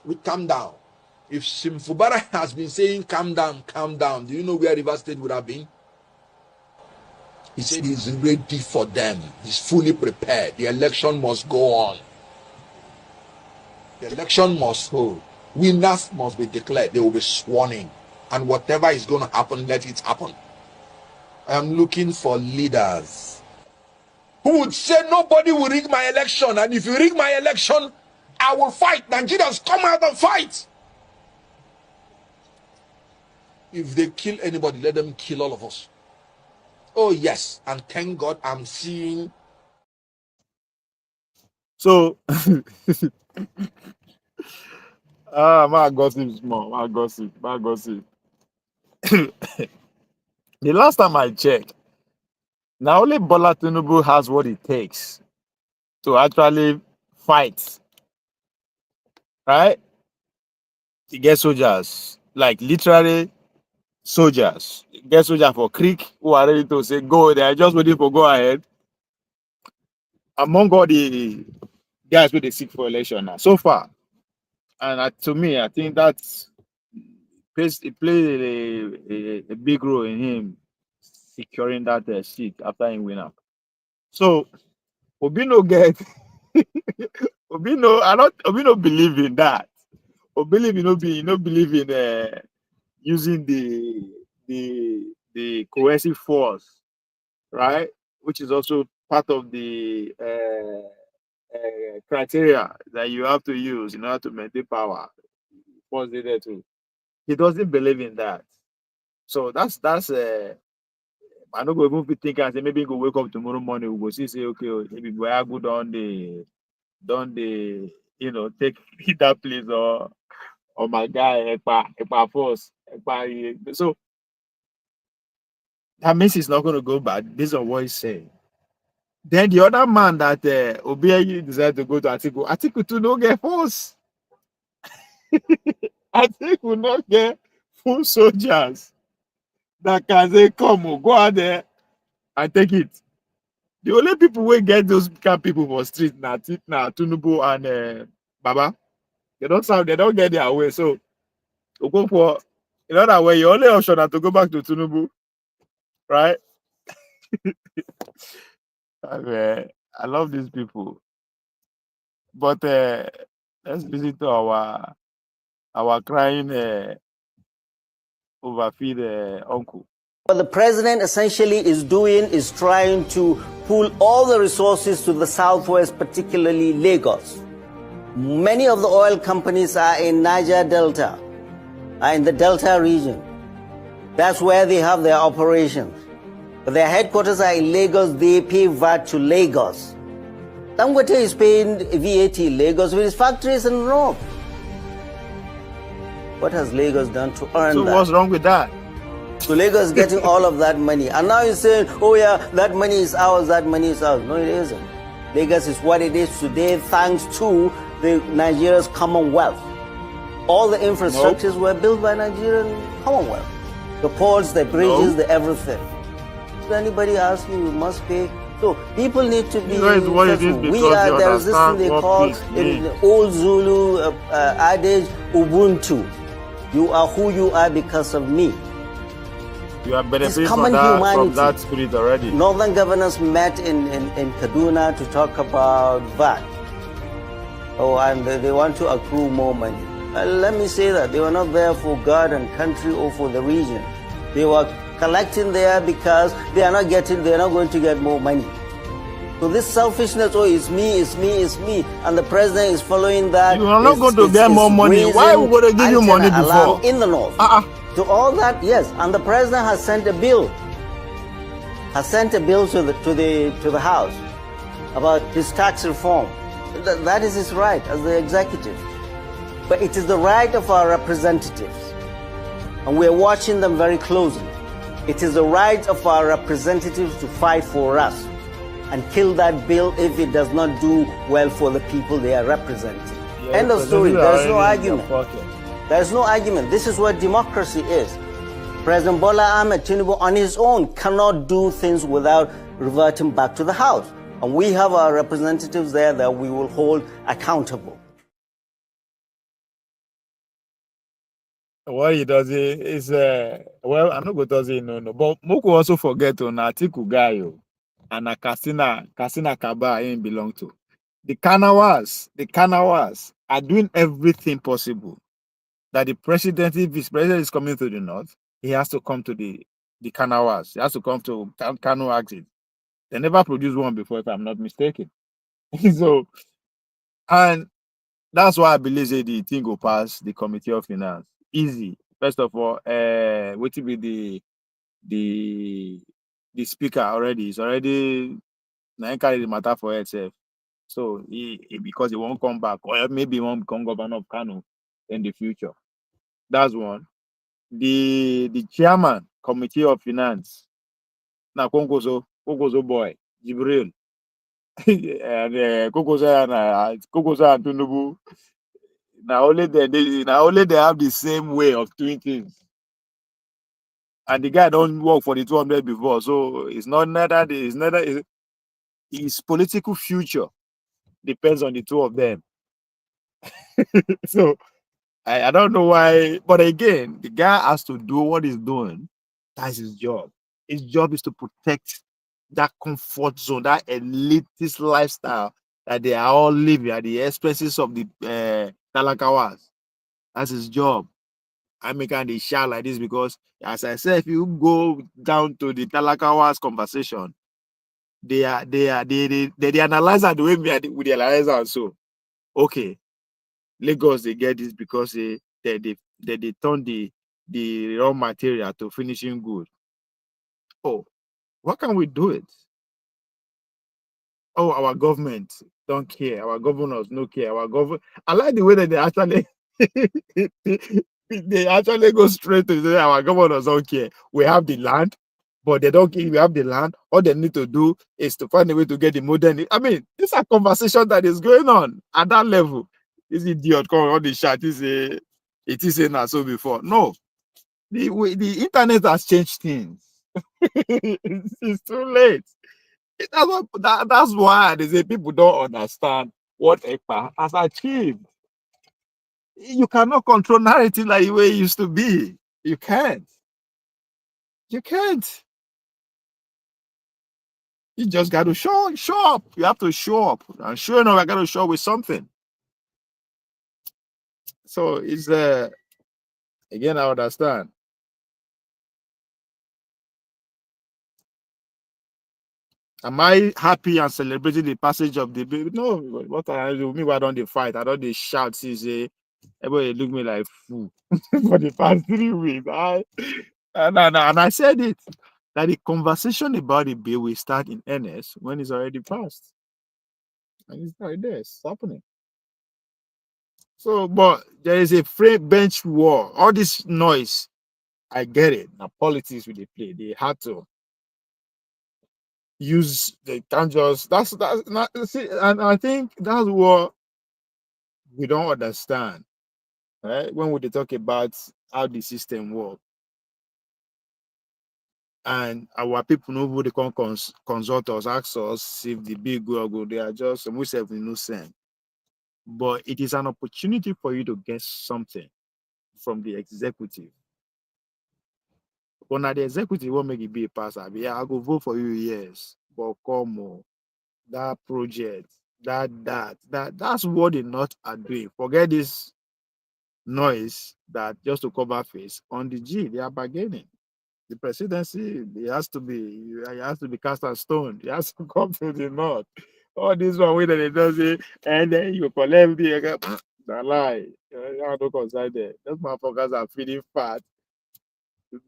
We calm down. If Simfubara has been saying calm down, do you know where River State would have been? He said he's ready for them. He's fully prepared. The election must go on. The election must hold. Winners must be declared. They will be sworn in. And whatever is going to happen, let it happen. I am looking for leaders who would say nobody will rig my election. And if you rig my election, I will fight. Nigerians, come out and fight. If they kill anybody, let them kill all of us. Oh, yes. And thank God I'm seeing. So, my gossip small, my gossip. The last time I checked, now only Bola Tinubu has what it takes to actually fight, right? To get soldiers, like literally soldiers. Get soldiers for Creek who are ready to say go. They are just waiting for go ahead. Among all the guys who they seek for election now, so far, and to me, I think that's it played a big role in him securing that seat after he win up. So Obi no get Obi no believe in that. Obi no believe in using the coercive force, right? Which is also part of the criteria that you have to use in order to maintain power. Force there too. He doesn't believe in that. So that's I don't go even think and say maybe go wake up tomorrow morning, we go see say okay, maybe we are good on the take that place or my guy Epa force. So that means it's not gonna go bad based on what he's saying. Then the other man that Obi decided to go to Atiku to no get force. Atiku will not get full soldiers that can say come go out there and take it. The only people who get those kind of people for street now Tinubu and Baba. They don't get their way. So we go for in other way, your only option is to go back to Tinubu, right? I love these people. But let's visit to our crying overfeed uncle. What the president essentially is doing is trying to pull all the resources to the southwest, particularly Lagos. Many of the oil companies are in Niger Delta, are in the Delta region. That's where they have their operations. But their headquarters are in Lagos. They pay VAT to Lagos. Dangote is paying VAT in Lagos with his factories in Rome. What has Lagos done to earn that? So what's wrong with that? So Lagos is getting all of that money. And now you're saying, oh yeah, that money is ours, that money is ours. No, it isn't. Lagos is what it is today thanks to Nigeria's Commonwealth. All the infrastructures were built by Nigerian Commonwealth. The ports, the bridges, the everything. If anybody asks you, you must pay. So people need to be careful. There's this thing they call in the old Zulu adage, Ubuntu. You are who you are because of me. You are benefiting from that spirit already. Northern governors met in Kaduna to talk about VAT. Oh, and they want to accrue more money. Let me say that they were not there for God and country or for the region. They were collecting there because they are not going to get more money. So this selfishness, oh, it's me, and the president is following that. You are not going to get more money. Why are we going to give you money before? In the north. To all that, yes, and the president has sent a bill. To the House about his tax reform. That is his right as the executive. But it is the right of our representatives, and we are watching them very closely. It is the right of our representatives to fight for us and kill that bill if it does not do well for the people they are representing. Yeah, end of story. There is no argument. There is no argument. This is what democracy is. President Bola Ahmed Tinubu on his own cannot do things without reverting back to the House. And we have our representatives there that we will hold accountable. What he does is, well, I'm not going to say no. But Moku also forget on Atiku Gayo and a Kasina Kaba ain't belong to. The Kanawas are doing everything possible that the president, if his president is coming to the north, he has to come to the Kanawas. He has to come to Kano axis. They never produced one before, if I'm not mistaken. So, and that's why I believe the thing will pass the Committee of Finance. Easy. First of all, what will be the speaker already? He's already carry the matter for itself. So because he won't come back, or maybe he won't become governor of Kano in the future. That's one. The chairman, Committee of Finance, now Kongozo boy, Jibril. And Kokoza and Tinubu. Now only they have the same way of doing things. And the guy don't work for the 200 before, so it's not his political future depends on the two of them. So I don't know why, but again, the guy has to do what he's doing. That's his job. His job is to protect that comfort zone, that elitist lifestyle that they are all living at the expenses of the Talakawas. That's his job. I make they shout like this because, as I said, if you go down to the Talakawas conversation, they analyze that the way with the analyzer and so. Okay, Lagos they get this because they turn the raw material to finishing good. Oh, why can't we do it? Oh, our government don't care. Our governors no care. I like the way that they actually go straight to say our governors don't care. We have the land, but they don't care. We have the land. All they need to do is to find a way to get the modern. I mean, this is a conversation that is going on at that level. This idiot coming on the chat it is saying so before. No, the internet has changed things. It's too late. That's why they say people don't understand what ECPA has achieved. You cannot control narrative like the way it used to be. You can't. You can't. You just got to show up. You have to show up. And sure enough, I got to show up with something. So it's again, I understand. Am I happy and celebrating the passage of the baby? No, what I do, me, why don't they fight? I don't they shout, say, everybody look me like fool for the past 3 weeks. And I said it, that the conversation about the bill will start in earnest when it's already passed. And it's right there, it's happening. So, but there is a frame bench war. All this noise, I get it. Now, politics will they play. They had to use, they can't just, that's not, see, and I think that's what we don't understand, right? When we talk about how the system works, and our people know who they can consult us, ask us if the big go, they are just we have no sense. But it is an opportunity for you to get something from the executive. But now the executive won't make it be a passer. Yeah, I go vote for you, yes. But come on, that project, that's what the not are doing. Forget this noise that just to cover face. On the G, they are bargaining. The presidency, it has to be cast as stone. It has to come to the north. All this one way that they don't say, and then you collect the lie. I don't concern there. Those motherfuckers are feeding fat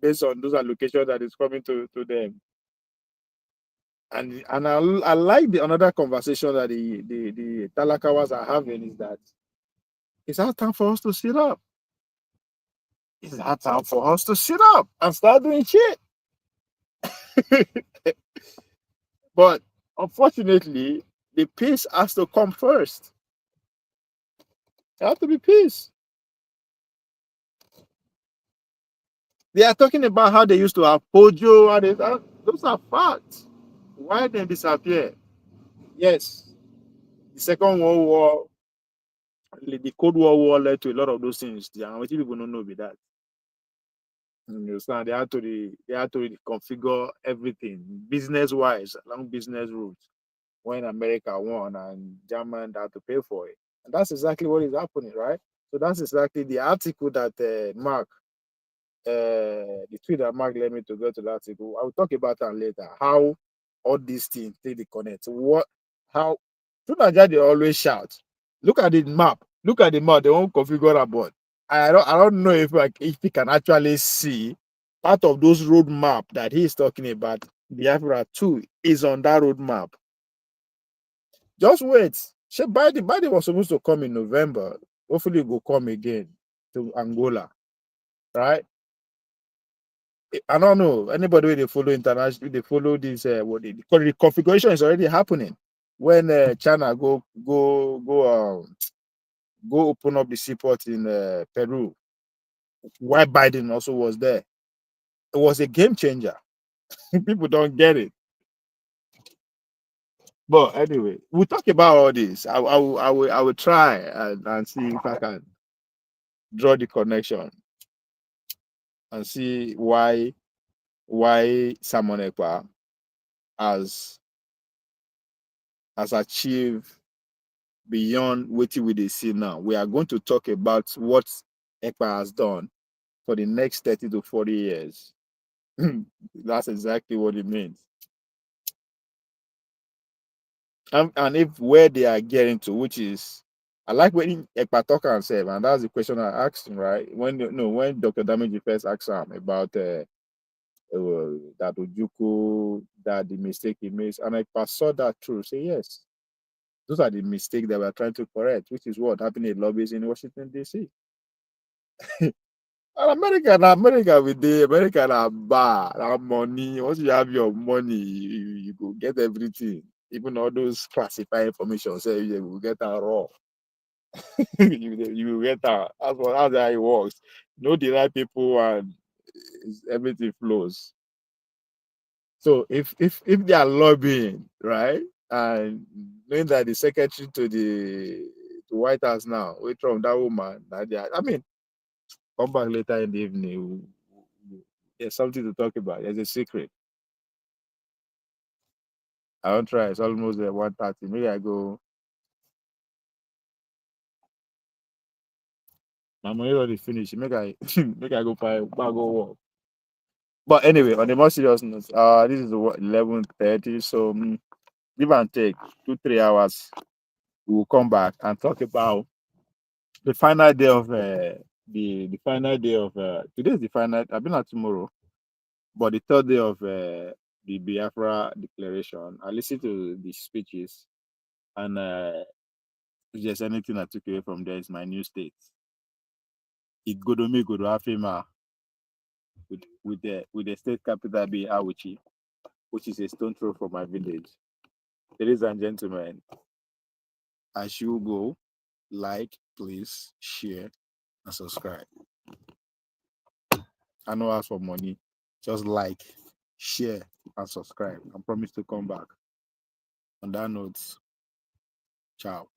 based on those allocations that is coming to them. And I like the another conversation that the Talakawas are having is that it's our time for us to sit up. It's our time for us to sit up and start doing shit. But unfortunately, the peace has to come first. It has to be peace. They are talking about how they used to have Pojo, and those are facts. Why they disappear? Yes, the Second World War, the Cold War led to a lot of those things. And what people don't know about that. You understand? They had to configure everything business wise along business routes when America won and German had to pay for it. And that's exactly what is happening, right? So that's exactly the article that Mark, the tweet that Mark led me to go to that article. I will talk about that later. How all these things take the connect. How through Nigeria they always shout. Look at the map. Look at the map. They won't configure a board. I don't know if we can actually see part of those road map that he is talking about. Biafra 2 is on that road map. Just wait. Biden was supposed to come in November. Hopefully, it will come again to Angola, right? I don't know anybody where they follow international. They follow this. The configuration is already happening. When China go open up the seaport in Peru, why Biden also was there. It was a game changer. People don't get it. But anyway, we'll talk about all this. I will try and see if I can draw the connection and see why Simon Ekpa has achieved beyond what we see now. We are going to talk about what Ekpa has done for the next 30 to 40 years. That's exactly what it means. And if where they are getting to, which is, I like when Ekpa talk and say, and that's the question I asked him, right? When Dr. Damage first asked him about that Ojuku, that the mistake he made, and Ekpa saw that through, say yes, those are the mistakes that we're trying to correct, which is what happened in lobbies in Washington D.C. And America with the America na bar, na money. Once you have your money, you go get everything. Even all those classified information, say you will get that raw. you will get that. That's how it works. Know the right people and everything flows. So if they are lobbying, right, and knowing that the secretary to the White House now, wait from that woman, I mean, come back later in the evening. There's something to talk about. There's a secret. I won't try. It's almost 1:30. Maybe I go. My money already finished. Make I make I go buy go work. But anyway, on the more serious note, this is 11:30. So give and take 2-3 hours. We will come back and talk about the final day of the final day of today is the final. I've been at tomorrow, but the third day of the Biafra declaration. I listened to the speeches, and if there's anything I took away from there, is my new state. Igodomi Godoafima with the state capital being Awuchi, which is a stone throw from my village. Ladies and gentlemen, as you go, like, please share and subscribe. I know ask for money. Just like, share, and subscribe. I promise to come back. On that note, ciao.